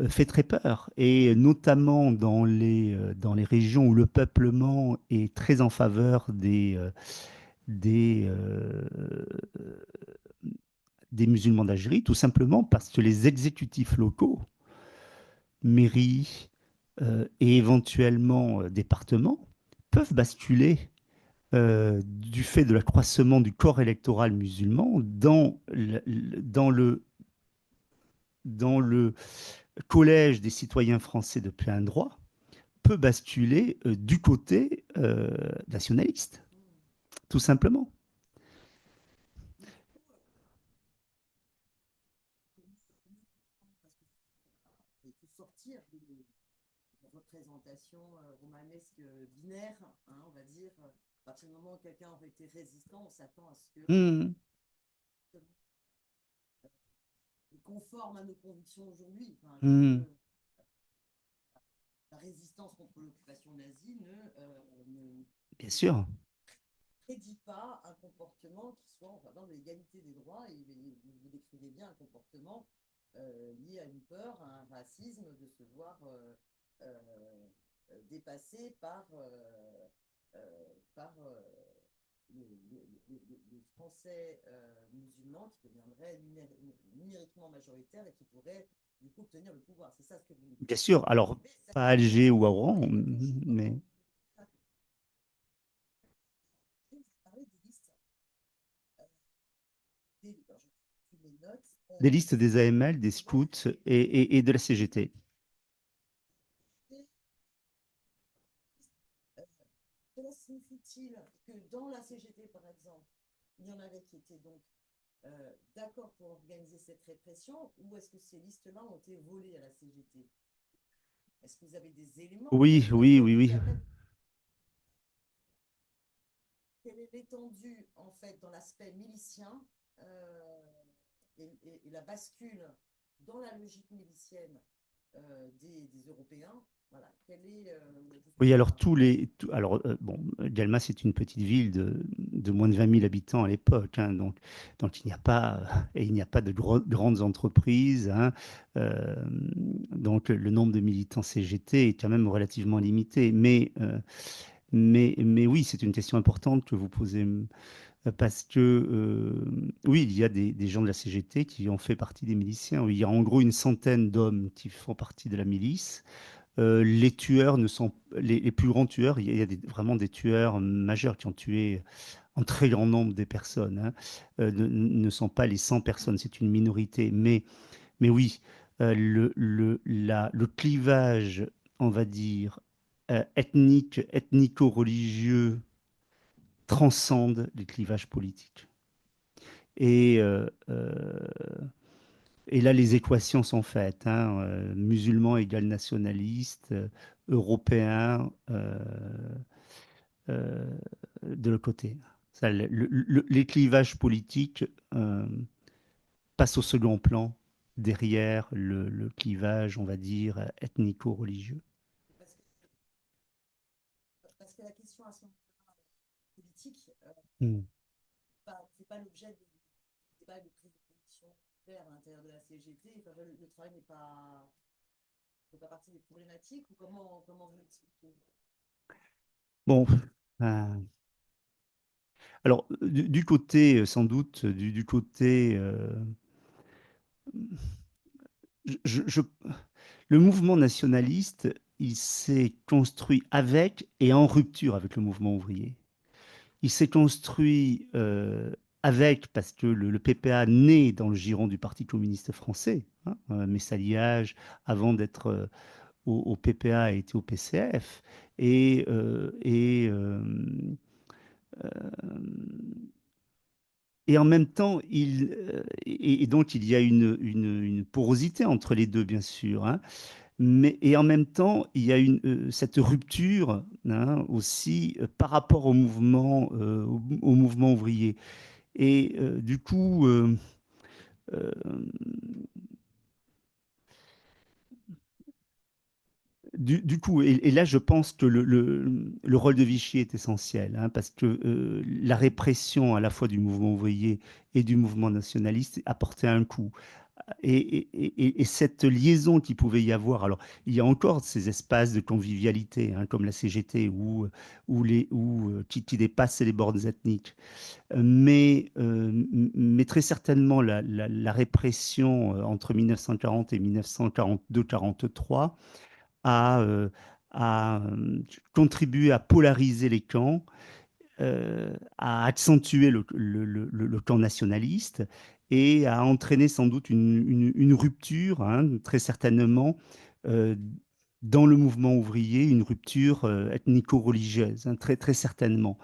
fait très peur. Et notamment dans les régions où le peuplement est très en faveur des, euh, des musulmans d'Algérie, tout simplement parce que les exécutifs locaux, mairies et éventuellement départements, peuvent basculer du fait de l'accroissement du corps électoral musulman dans le collège des citoyens français de plein droit, peut basculer du côté nationaliste, tout simplement. Il faut sortir des représentations romanesques binaires, hein, on va dire. À partir du moment où quelqu'un aurait été résistant, on s'attend à ce que Mmh, conforme à nos convictions aujourd'hui. Enfin, mmh, la résistance contre l'occupation nazie ne bien sûr, prédit pas un comportement qui soit en faveur de l'égalité des droits. Et vous décrivez bien un comportement lié à une peur, à un racisme, de se voir dépassé par les Français musulmans qui deviendraient numériquement majoritaires et qui pourraient du coup obtenir le pouvoir. C'est ça ce que vous bien sûr. Alors, décrivez. pas à Alger ou à Oran, Il réfléchit mais comment vous parlez des listes, des notes, des listes des AML, des scouts et de la CGT. cela signifie-t-il que dans la CGT, par exemple, il y en avait qui étaient donc d'accord pour organiser cette répression, ou est-ce que ces listes-là ont été volées à la CGT? Est-ce que vous avez des éléments? Oui, oui, oui, oui. Quelle est l'étendue, en fait, dans l'aspect milicien et la bascule dans la logique milicienne des Européens? Voilà. Quelle est Oui, alors bon, Galma, c'est une petite ville de moins de 20 000 habitants à l'époque, hein, donc il n'y a pas de grandes entreprises, hein, euh, donc le nombre de militants CGT est quand même relativement limité, mais oui, c'est une question importante que vous posez, parce que oui, il y a des gens de la CGT qui ont fait partie des miliciens. Oui, il y a en gros une centaine d'hommes qui font partie de la milice. Les tueurs ne sont les plus grands tueurs. Il y a vraiment des tueurs majeurs qui ont tué en très grand nombre des personnes, hein, ne sont pas les 100 personnes. C'est une minorité. Mais oui, le clivage, on va dire, ethnico-religieux transcende les clivages politiques. Et, euh, euh, et là, les équations sont faites, hein, musulmans égale nationalistes, européens euh, de l'autre côté. Ça, les clivages politiques passent au second plan derrière le clivage, on va dire, ethnico-religieux. parce que, parce que la question à son politique, Mm. c'est pas l'objet de débat de prise de position claire à l'intérieur de la CGT. Enfin, le travail n'est pas, fait pas partie des problématiques ou comment vous l'expliquez? Bon, euh, alors du côté, sans doute, du côté, je, je- le mouvement nationaliste, il s'est construit avec et en rupture avec le mouvement ouvrier. Il s'est construit avec, parce que le PPA naît dans le giron du Parti communiste français, hein, Messaliage, avant d'être au PPA, était au PCF, et, euh, et, euh, et en même temps, et donc il y a une porosité entre les deux, bien sûr, hein, et en même temps, il y a cette rupture, hein, aussi par rapport au mouvement ouvrier. Et du coup, euh, Du coup, et là, je pense que le rôle de Vichy est essentiel, hein, parce que la répression à la fois du mouvement ouvrier et du mouvement nationaliste apportait un coup. Et cette liaison qu'il pouvait y avoir, alors il y a encore ces espaces de convivialité, hein, comme la CGT, qui dépassent les bornes ethniques. Mais très certainement, la répression entre 1940 et 1942-43 a, euh, a contribué à polariser les camps, a accentué le camp nationaliste et a entraîné sans doute une rupture, hein, très certainement, euh, dans le mouvement ouvrier, une rupture ethnico-religieuse, hein, très, très certainement.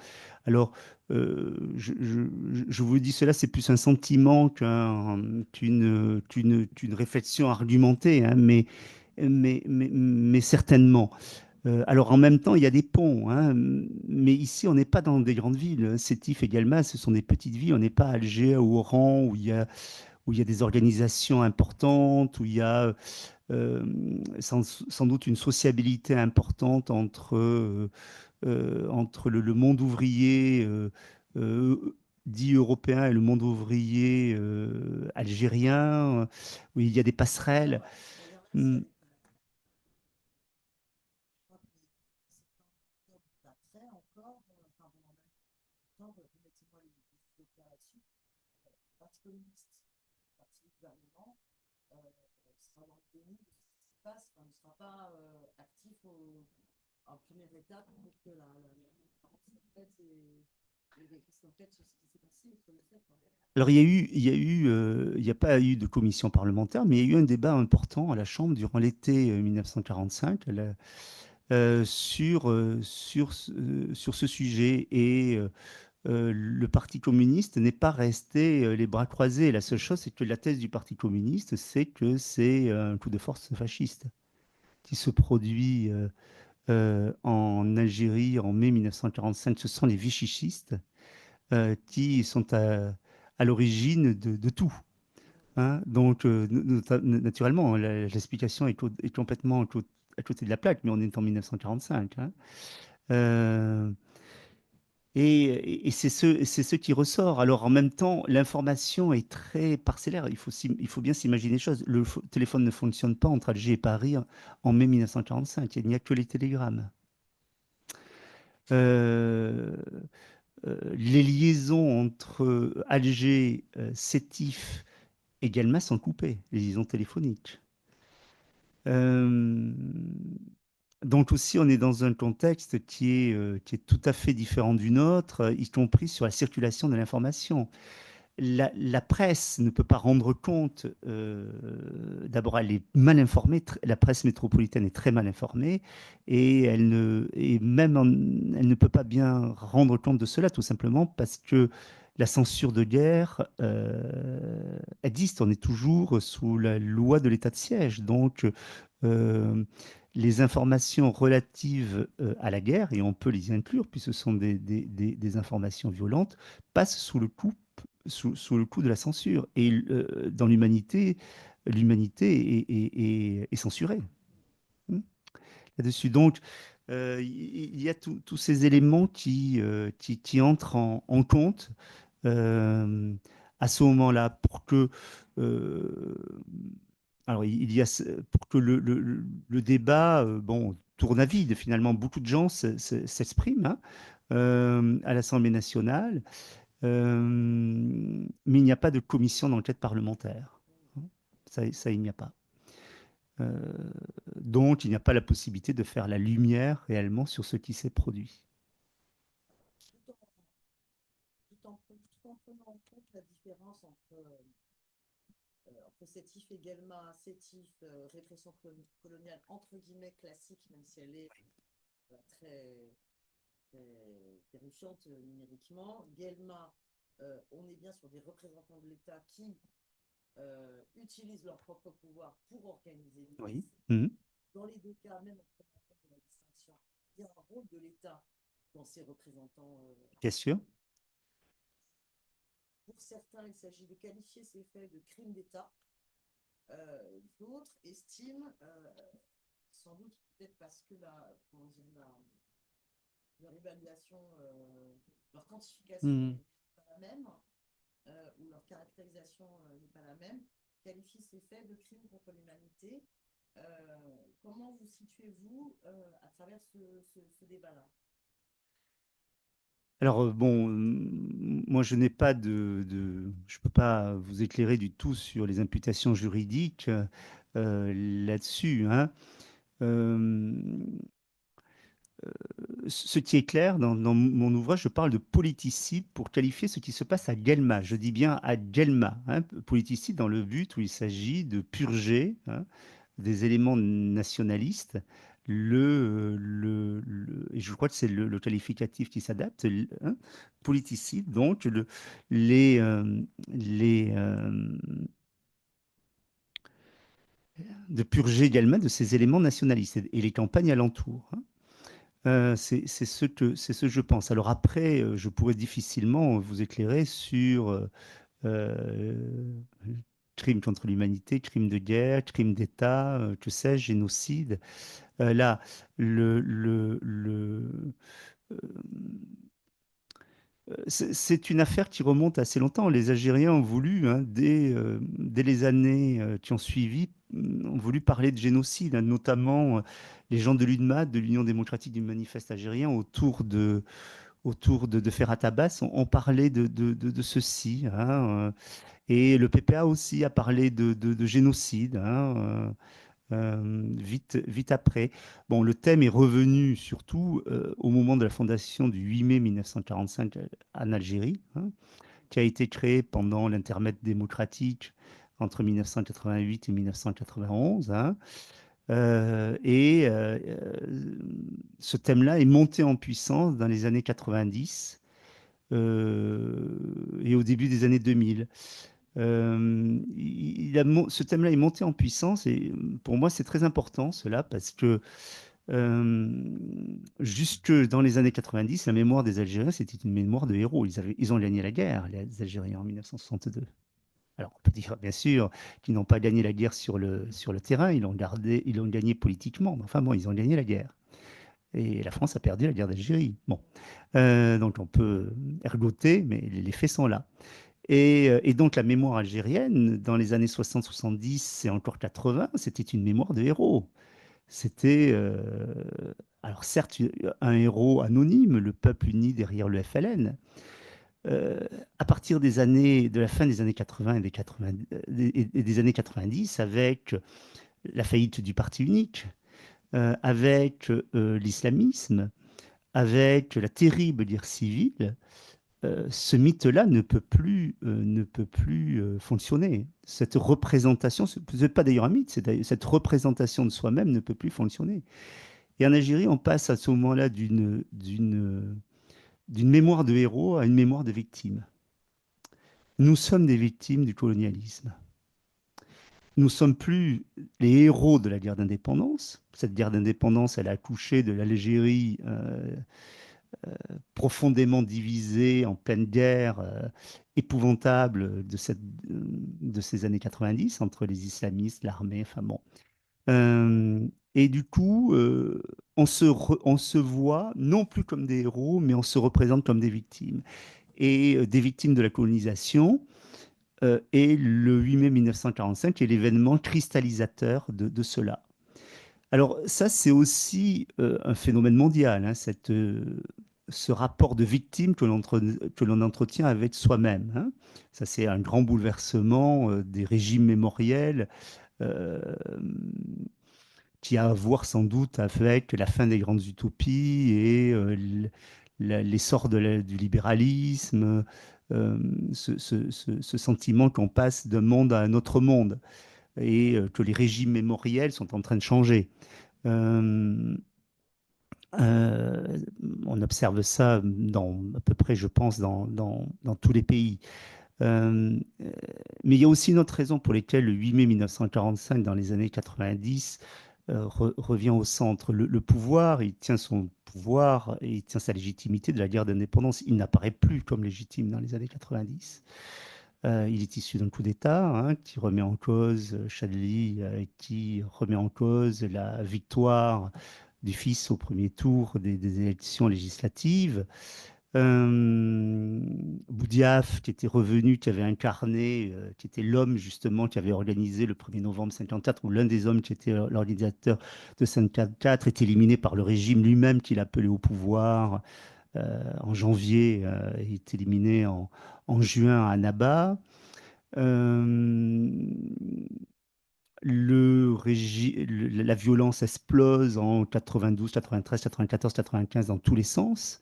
Alors, je vous dis cela, c'est plus un sentiment qu'une réflexion argumentée, hein, mais certainement. Alors en même temps, il y a des ponts, hein, mais ici, on n'est pas dans des grandes villes. Sétif et Guelmas, ce sont des petites villes. On n'est pas à Alger ou Oran où il y a des organisations importantes, où il y a sans doute une sociabilité importante entre le monde ouvrier euh, dit européen et le monde ouvrier algérien, où il y a des passerelles. Hmm. Après encore, enfin, pendant temps, remettez-moi les documents là-dessus. Le Parti communiste, le parti du gouvernement, sera dans le déni de ce qui se passe, enfin, ne sera pas actif en première étape pour que en fait, les risques d'enquête sur ce qui s'est passé sur le fait. Quoi. Alors, il y a pas eu de commission parlementaire, mais il y a eu un débat important à la Chambre durant l'été 1945 sur ce sujet. Et le Parti communiste n'est pas resté les bras croisés. La seule chose, c'est que la thèse du Parti communiste, c'est que c'est un coup de force fasciste qui se produit en Algérie en mai 1945. Ce sont les vichychistes qui sont à l'origine de tout. Hein. Donc, naturellement, l'explication est complètement à côté de la plaque, mais on est en 1945. Hein. Euh, et c'est ce qui ressort. Alors, en même temps, l'information est très parcellaire. Il faut bien s'imaginer les choses. Le téléphone ne fonctionne pas entre Alger et Paris en mai 1945. Il n'y a que les télégrammes. Euh, les liaisons entre Alger, Sétif et Guelmas sont coupées, les liaisons téléphoniques. Euh, donc aussi, on est dans un contexte qui est tout à fait différent du nôtre, y compris sur la circulation de l'information. La presse ne peut pas rendre compte, d'abord elle est mal informée, la presse métropolitaine est très mal informée, et même elle ne peut pas bien rendre compte de cela, tout simplement parce que la censure de guerre existe, on est toujours sous la loi de l'état de siège, donc euh, les informations relatives à la guerre, et on peut les inclure puisque ce sont des informations violentes, passent sous le coup de la censure. Et dans l'humanité est censurée, hein, là-dessus. Donc, il y a tous ces éléments qui entrent en compte euh, à ce moment-là pour que, euh, alors, pour que le débat bon, tourne à vide. Finalement, beaucoup de gens s'expriment hein, à l'Assemblée nationale. Mais il n'y a pas de commission d'enquête parlementaire. Ça, il n'y a pas. Euh, donc, il n'y a pas la possibilité de faire la lumière réellement sur ce qui s'est produit. Tout en prenant en compte la différence entre Sétif et Guelma, Sétif, répression coloniale entre guillemets classique, même si elle est très, très terrifiante numériquement. Guelma, on est bien sur des représentants de l'État qui utilisent leur propre pouvoir pour organiser une Oui. masse. Mhm. Dans les deux cas, même en prenant en compte la distinction, il y a un rôle de l'État dans ces représentants. Bien sûr. Pour certains, il s'agit de qualifier ces faits de crimes d'État. D'autres estiment sans doute peut-être parce que comment dire, leur évaluation, leur quantification Hmm. n'est pas la même, ou leur caractérisation n'est pas la même, qualifient ces faits de crimes contre l'humanité. Comment vous situez-vous à travers ce débat-là? Alors, bon, moi, je n'ai pas je peux pas vous éclairer du tout sur les imputations juridiques là-dessus, hein. Euh, Ce qui est clair, dans mon ouvrage, je parle de politicide pour qualifier ce qui se passe à Guelma. Je dis bien à Guelma, hein, politicide dans le but où il s'agit de purger, hein, des éléments nationalistes. Et je crois que c'est le qualificatif qui s'adapte, hein, politicide, donc les, euh, les, de purger également de ces éléments nationalistes et les campagnes alentours, hein. C'est ce que je pense. Alors après, je pourrais difficilement vous éclairer sur euh, crimes contre l'humanité, crimes de guerre, crimes d'État, que sais-je, génocide. Là, euh, c'est une affaire qui remonte assez longtemps. Les Algériens ont voulu, hein, dès les années qui ont suivi, ont voulu parler de génocide, hein, notamment les gens de l'UNMAD, de l'Union démocratique du manifeste algérien, autour de Ferhat Abbas, ont parlé de ceci, hein, et le PPA aussi a parlé de génocide, hein, vite après. Bon, le thème est revenu surtout au moment de la fondation du 8 mai 1945 en Algérie, hein, qui a été créé pendant l'intermède démocratique entre 1988 et 1991, hein. Ce thème-là est monté en puissance dans les années 90 et au début des années 2000. Ce thème-là est monté en puissance et pour moi c'est très important cela parce que euh, jusque dans les années 90, la mémoire des Algériens c'était une mémoire de héros. Ils ont gagné la guerre, les Algériens, en 1962. Alors on peut dire bien sûr qu'ils n'ont pas gagné la guerre sur le terrain, ils l'ont gagné politiquement. Mais enfin bon, ils ont gagné la guerre. Et la France a perdu la guerre d'Algérie. Bon, donc on peut ergoter, mais les faits sont là. Et donc la mémoire algérienne, dans les années 60-70 et encore 80, c'était une mémoire de héros. C'était, alors certes, un héros anonyme, le peuple uni derrière le FLN. Euh, à partir de la fin des années 80 et des années 90, avec la faillite du parti unique, avec l'islamisme, avec la terrible guerre civile, ce mythe-là ne peut plus fonctionner. Cette représentation, ce n'est pas d'ailleurs un mythe, cette représentation de soi-même ne peut plus fonctionner. Et en Algérie, on passe à ce moment-là d'une mémoire de héros à une mémoire de victimes. Nous sommes des victimes du colonialisme. Nous ne sommes plus les héros de la guerre d'indépendance. Cette guerre d'indépendance, elle a accouché de l'Algérie profondément divisée, en pleine guerre épouvantable de ces années 90 entre les islamistes, l'armée, enfin bon. Et du coup, on se voit non plus comme des héros, mais on se représente comme des victimes. Et des victimes de la colonisation. Et le 8 mai 1945 est l'événement cristallisateur de cela. Alors ça, c'est aussi un phénomène mondial, hein, ce rapport de victime que l'on entretient avec soi-même, hein. Ça, c'est un grand bouleversement des régimes mémoriels euh, qui a à voir sans doute avec la fin des grandes utopies et l'essor du libéralisme, ce sentiment qu'on passe d'un monde à un autre monde et que les régimes mémoriels sont en train de changer. Euh, euh, on observe ça à peu près, je pense, dans tous les pays. Euh, euh, mais il y a aussi une autre raison pour laquelle le 8 mai 1945, dans les années 90, revient au centre. Le pouvoir, il tient son pouvoir et il tient sa légitimité de la guerre d'indépendance. Il n'apparaît plus comme légitime dans les années 90. Il est issu d'un coup d'État hein, qui remet en cause Chadli, qui remet en cause la victoire du fils au premier tour des élections législatives. Boudiaf, qui était revenu, qui avait incarné, qui était l'homme justement qui avait organisé le 1er novembre 54, ou l'un des hommes qui était l'organisateur de 54, est éliminé par le régime lui-même qu'il appelait au pouvoir en janvier, est éliminé en juin à Annaba. Euh, la violence explose en 92, 93, 94, 95 dans tous les sens.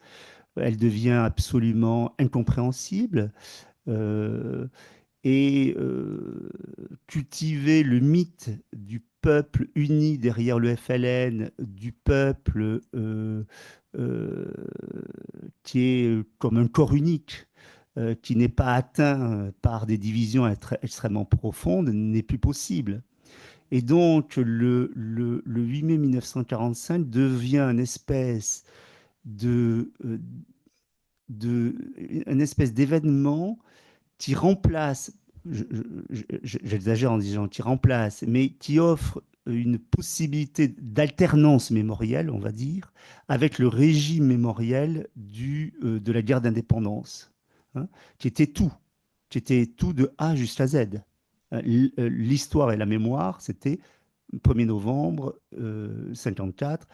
Elle devient absolument incompréhensible. Euh, et cultiver le mythe du peuple uni derrière le FLN, du peuple euh, qui est comme un corps unique, qui n'est pas atteint par des divisions extrêmement profondes, n'est plus possible. Et donc, le 8 mai 1945 devient de, euh, de, une espèce d'événement qui remplace, j'exagère en disant qui remplace, mais qui offre une possibilité d'alternance mémorielle, on va dire, avec le régime mémoriel de la guerre d'indépendance, hein, qui était tout, qui était tout de A jusqu'à Z. L'histoire et la mémoire, c'était 1er novembre 54,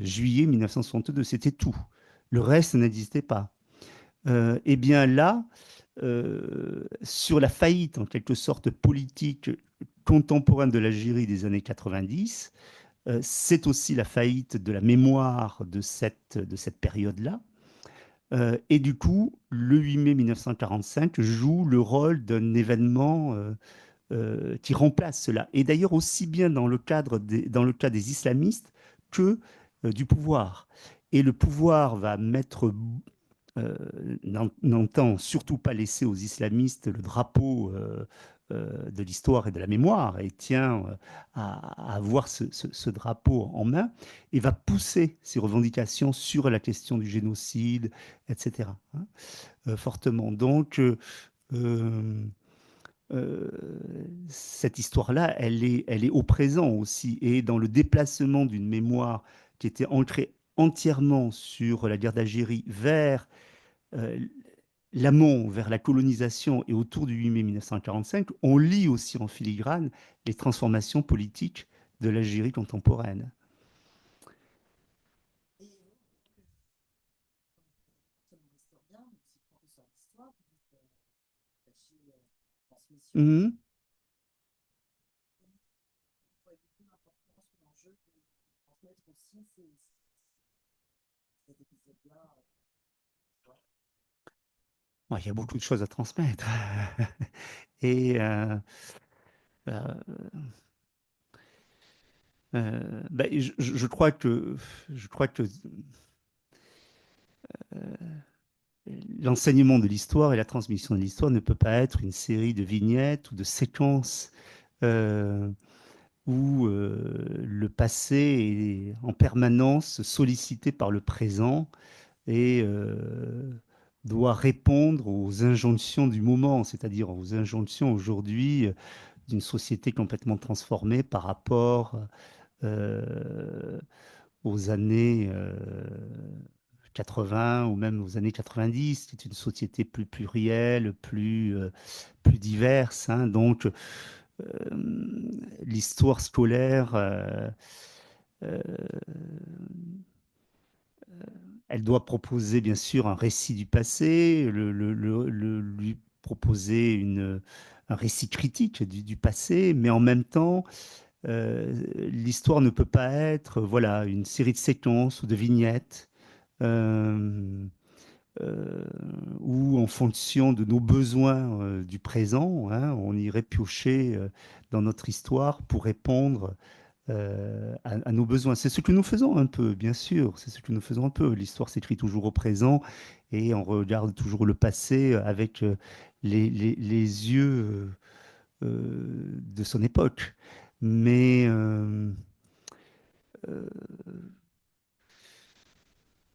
juillet 1962, c'était tout. Le reste n'existait pas. Eh bien là, sur la faillite en quelque sorte politique contemporaine de l'Algérie des années 90, c'est aussi la faillite de la mémoire de cette période-là. Et du coup, le 8 mai 1945 joue le rôle d'un événement qui remplace cela. Et d'ailleurs aussi bien dans le cas des islamistes que du pouvoir. Et le pouvoir va mettre euh, n'entend surtout pas laisser aux islamistes le drapeau de l'histoire et de la mémoire et tient à avoir ce drapeau en main et va pousser ses revendications sur la question du génocide, etc. hein, fortement. Donc, euh, euh, cette histoire-là, elle est au présent aussi et dans le déplacement d'une mémoire qui était ancrée entièrement sur la guerre d'Algérie vers euh, l'amont vers la colonisation et autour du 8 mai 1945, on lit aussi en filigrane les transformations politiques de l'Algérie contemporaine. Et vous, comme historien, aussi professeur d'histoire, vous attachez transmission. Mhm. Vous voyez l'importance ou l'enjeu de transmettre aussi ces épisodes-là. Ouais. Ouais, il y a beaucoup de choses à transmettre. Et euh, ben, je crois que l'enseignement de l'histoire et la transmission de l'histoire ne peut pas être une série de vignettes ou de séquences euh, où le passé est en permanence sollicité par le présent et doit répondre aux injonctions du moment, c'est-à-dire aux injonctions aujourd'hui d'une société complètement transformée par rapport euh, aux années 80 ou même aux années 90, qui est une société plus plurielle, plus diverse. Hein. Donc, l'histoire scolaire, euh, elle doit proposer bien sûr un récit du passé, lui proposer un récit critique du passé, mais en même temps, l'histoire ne peut pas être voilà, une série de séquences ou de vignettes euh, euh, où, en fonction de nos besoins du présent, hein, on irait piocher dans notre histoire pour répondre à nos besoins. C'est ce que nous faisons un peu, bien sûr, c'est ce que nous faisons un peu. L'histoire s'écrit toujours au présent et on regarde toujours le passé avec les yeux de son époque. Mais euh,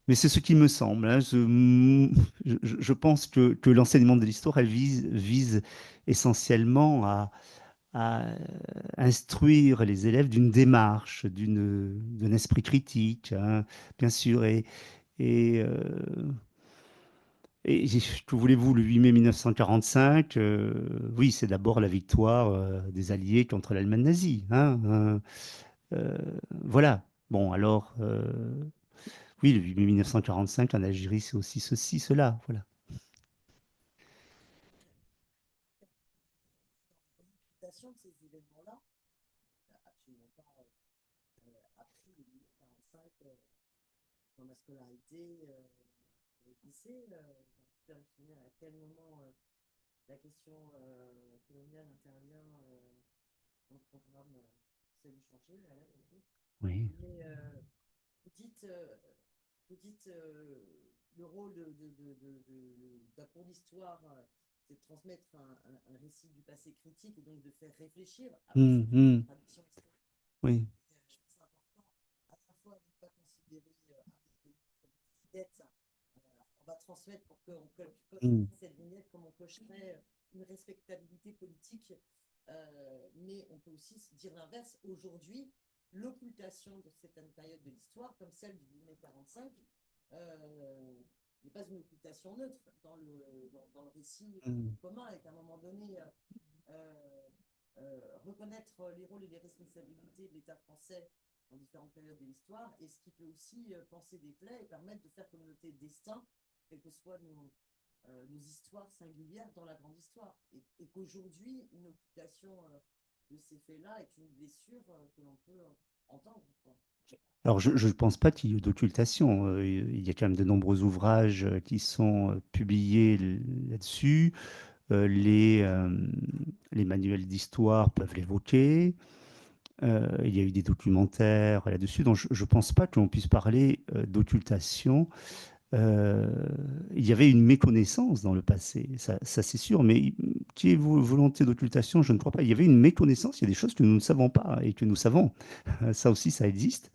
Mais c'est ce qui me semble, hein. Je pense que l'enseignement de l'histoire, elle vise essentiellement à instruire les élèves d'une démarche, d'un esprit critique, hein, bien sûr. Et, euh, que voulez-vous, le 8 mai 1945, oui, c'est d'abord la victoire des Alliés contre l'Allemagne nazie, hein, euh, voilà. Bon, alors, oui, le 8 mai 1945 en Algérie, c'est aussi ceci, cela, voilà. L'imputation de ces événements-là, absolument pas appris le 1945 dans ma scolarité au lycée. Je me souvenir à quel moment la question coloniale intervient dans le programme C'est du changer. Oui. Mais vous dites, vous dites le rôle d'un cours d'histoire, c'est de transmettre un récit du passé critique et donc de faire réfléchir à aussi Hum. la tradition historique. Oui. Je trouve ça important à la fois de ne pas considérer un pays comme une vignette. On va transmettre pour qu'on coche Hum. cette vignette comme on cocherait une respectabilité politique. Mais on peut aussi se dire l'inverse. Aujourd'hui, l'occultation de certaines périodes de l'histoire, comme celle du 8 mai 45, n'est pas une occultation neutre dans le récit Hum. commun, et qu'à un moment donné, reconnaître les rôles et les responsabilités de l'État français dans différentes périodes de l'histoire, et ce qui peut aussi penser des plaies et permettre de faire communauté de destin, quelles que soient nos histoires singulières dans la grande histoire. Et qu'aujourd'hui, une occultation de ces faits-là est une blessure que l'on peut entendre, quoi. Alors, je ne pense pas qu'il y ait d'occultation. Il y a quand même de nombreux ouvrages qui sont publiés là-dessus. Les manuels d'histoire peuvent l'évoquer. Il y a eu des documentaires là-dessus. Donc, je ne pense pas que l'on puisse parler d'occultation. Euh, il y avait une méconnaissance dans le passé, ça c'est sûr, mais qui est volonté d'occultation, je ne crois pas. Il y avait une méconnaissance, il y a des choses que nous ne savons pas et que nous savons. Ça aussi, ça existe.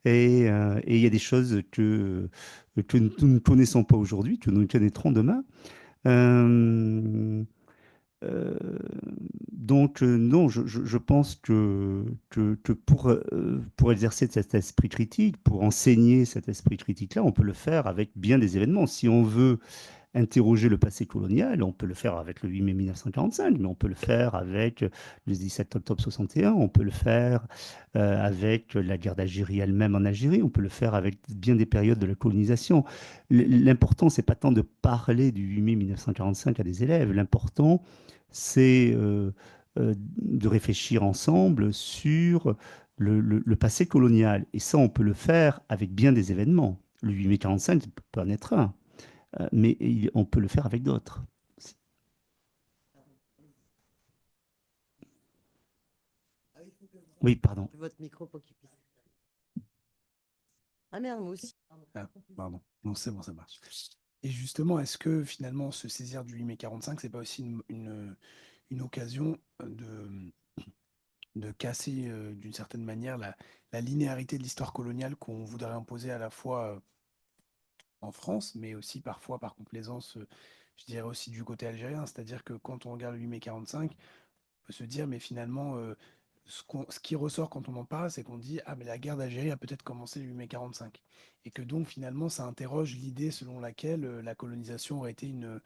Et il y a des choses que nous ne connaissons pas aujourd'hui, que nous connaîtrons demain. Euh, euh, donc, non, je pense que pour exercer cet esprit critique, pour enseigner cet esprit critique-là, on peut le faire avec bien des événements. Si on veut interroger le passé colonial, on peut le faire avec le 8 mai 1945, mais on peut le faire avec le 17 octobre 61, on peut le faire avec la guerre d'Algérie elle-même en Algérie, on peut le faire avec bien des périodes de la colonisation. L'important, c'est pas tant de parler du 8 mai 1945 à des élèves, l'important, c'est de réfléchir ensemble sur le passé colonial. Et ça, on peut le faire avec bien des événements. Le 8 mai 45 peut en être un. Mais on peut le faire avec d'autres. Ah oui, il faut que vous Oui, pardon. votre micro pour qu'il puisse. Ah merde, moi aussi. Ah, pardon. Non, c'est bon, ça marche. Et justement, est-ce que finalement se saisir du 8 mai 45, c'est pas aussi une occasion de casser d'une certaine manière la linéarité de l'histoire coloniale qu'on voudrait imposer à la fois en France, mais aussi parfois par complaisance, je dirais aussi du côté algérien. C'est-à-dire que quand on regarde le 8 mai 45, peut se dire, mais finalement, ce qui ressort quand on en parle, c'est qu'on dit, ah, mais la guerre d'Algérie a peut-être commencé le 8 mai 45. Et que donc, finalement, ça interroge l'idée selon laquelle la colonisation aurait été une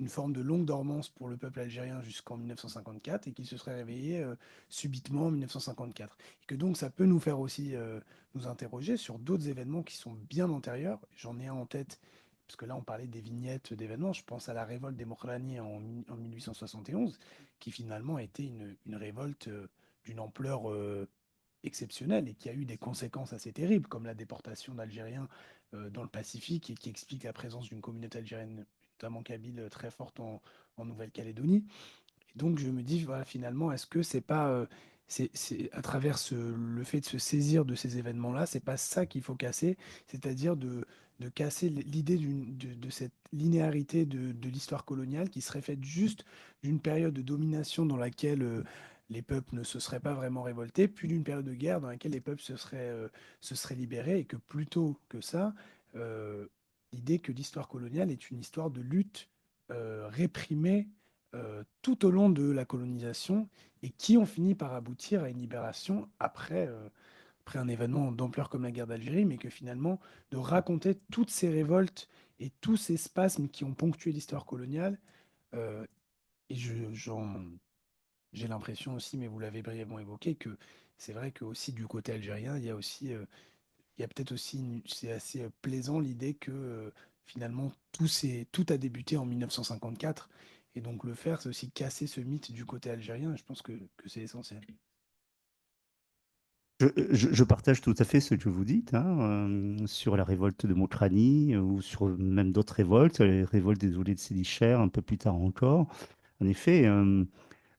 forme de longue dormance pour le peuple algérien jusqu'en 1954 et qu'il se serait réveillé subitement en 1954. Et que donc, ça peut nous faire aussi nous interroger sur d'autres événements qui sont bien antérieurs. J'en ai un en tête. Parce que là, on parlait des vignettes d'événements. Je pense à la révolte des Mokhlani en 1871, qui finalement a été une révolte d'une ampleur exceptionnelle et qui a eu des conséquences assez terribles, comme la déportation d'Algériens dans le Pacifique et qui explique la présence d'une communauté algérienne, notamment kabyle, très forte en Nouvelle-Calédonie. Et donc je me dis, voilà, finalement, est-ce que c'est pas, à travers le fait de se saisir de ces événements-là, c'est pas ça qu'il faut casser, c'est-à-dire de casser l'idée de cette linéarité de l'histoire coloniale qui serait faite juste d'une période de domination dans laquelle les peuples ne se seraient pas vraiment révoltés, puis d'une période de guerre dans laquelle les peuples se seraient libérés, et que plutôt que ça, euh, l'idée que l'histoire coloniale est une histoire de lutte réprimée tout au long de la colonisation et qui ont fini par aboutir à une libération après un événement d'ampleur comme la guerre d'Algérie, mais que finalement, de raconter toutes ces révoltes et tous ces spasmes qui ont ponctué l'histoire coloniale, euh, et j'ai l'impression aussi, mais vous l'avez brièvement évoqué, que c'est vrai que aussi du côté algérien, il y a peut-être aussi, c'est assez plaisant l'idée que finalement tout a débuté en 1954. Et donc le faire, c'est aussi casser ce mythe du côté algérien. Et je pense que c'est essentiel. Je partage tout à fait ce que vous dites hein, sur la révolte de Mokrani ou sur même d'autres révoltes, les révoltes des oulés de Sédichère un peu plus tard encore. En effet,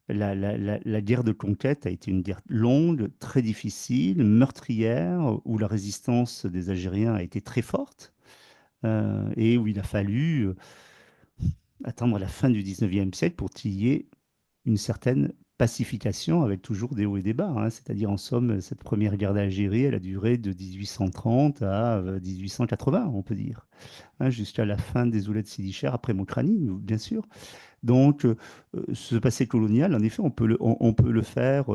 la guerre de conquête a été une guerre longue, très difficile, meurtrière, où la résistance des Algériens a été très forte et où il a fallu attendre la fin du 19e siècle pour qu'il y ait une certaine pacification avec toujours des hauts et des bas. Hein. C'est-à-dire, en somme, cette première guerre d'Algérie, elle a duré de 1830 à 1880, on peut dire, hein, jusqu'à la fin des ouleds de Sédichère, après Mokrani, bien sûr. Donc, ce passé colonial, en effet, on peut le faire.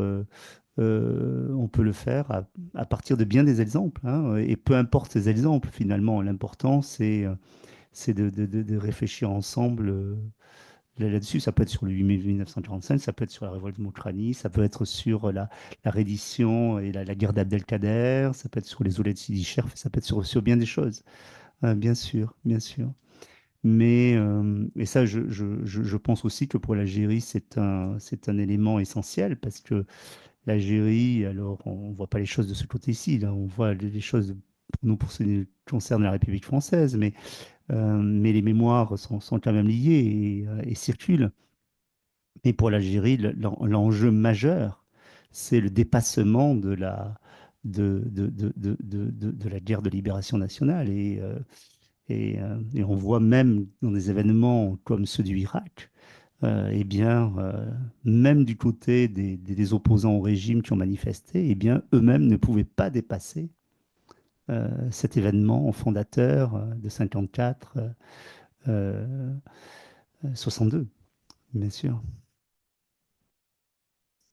On peut le faire à partir de bien des exemples. Hein, et peu importe ces exemples, finalement, l'important, c'est de réfléchir ensemble là-dessus. Ça peut être sur le 8 mai 1945, ça peut être sur la révolte de Mokrani, ça peut être sur la reddition et la guerre d'Abdelkader, ça peut être sur les ouleds de Sidi Cherf, ça peut être sur bien des choses. Bien sûr, bien sûr. Mais, et ça, je pense aussi que pour l'Algérie, c'est un élément essentiel parce que l'Algérie, alors, on ne voit pas les choses de ce côté-ci, là, on voit les choses, pour nous, pour ce qui concerne la République française, mais les mémoires sont quand même liées et circulent. Et pour l'Algérie, l'enjeu majeur, c'est le dépassement de la guerre de libération nationale. Et on voit même dans des événements comme ceux du Irak, eh bien, même du côté des opposants au régime qui ont manifesté, eh bien, eux-mêmes ne pouvaient pas dépasser cet événement fondateur de 54, 62, bien sûr.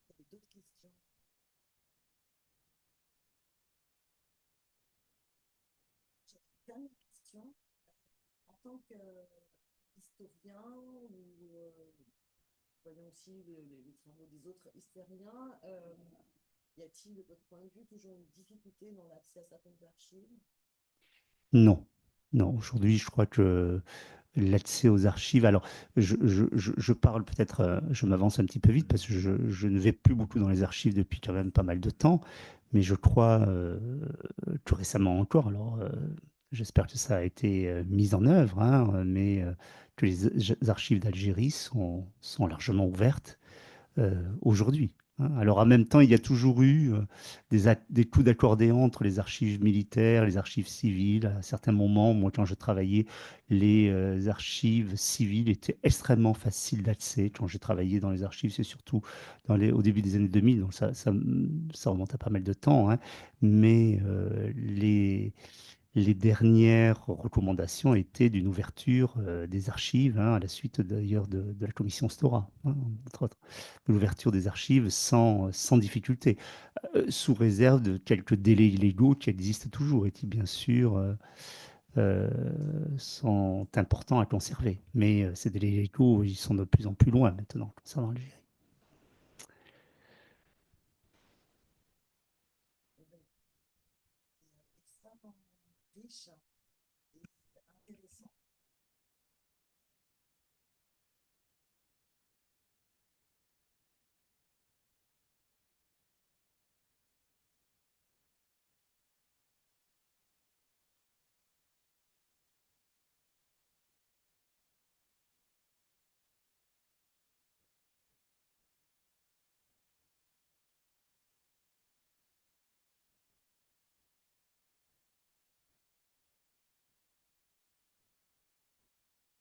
Il y avait d'autres questions. J'avais une dernière question. En tant qu'historien, ou voyons aussi les travaux des autres historiens, y a-t-il, de votre point de vue, toujours une difficulté dans l'accès à certaines archives? Non, non. Aujourd'hui, je crois que l'accès aux archives. Alors, je parle peut-être, je m'avance un petit peu vite parce que je ne vais plus beaucoup dans les archives depuis quand même pas mal de temps, mais je crois que récemment encore, alors j'espère que ça a été mis en œuvre, hein, mais que les archives d'Algérie sont largement ouvertes aujourd'hui. Hein. Alors en même temps, il y a toujours eu des coups d'accordéon entre les archives militaires, les archives civiles. À certains moments, moi, quand je travaillais, les archives civiles étaient extrêmement faciles d'accès. Quand j'ai travaillé dans les archives, c'est surtout au début des années 2000, donc ça remonte à pas mal de temps. Hein. Mais les dernières recommandations étaient d'une ouverture des archives, hein, à la suite d'ailleurs de la commission Stora, hein, entre autres, de l'ouverture des archives sans difficulté, sous réserve de quelques délais illégaux qui existent toujours et qui, bien sûr, euh, sont importants à conserver. Mais ces délais illégaux, ils sont de plus en plus loin maintenant concernant l'Algérie. Extrêmement riche.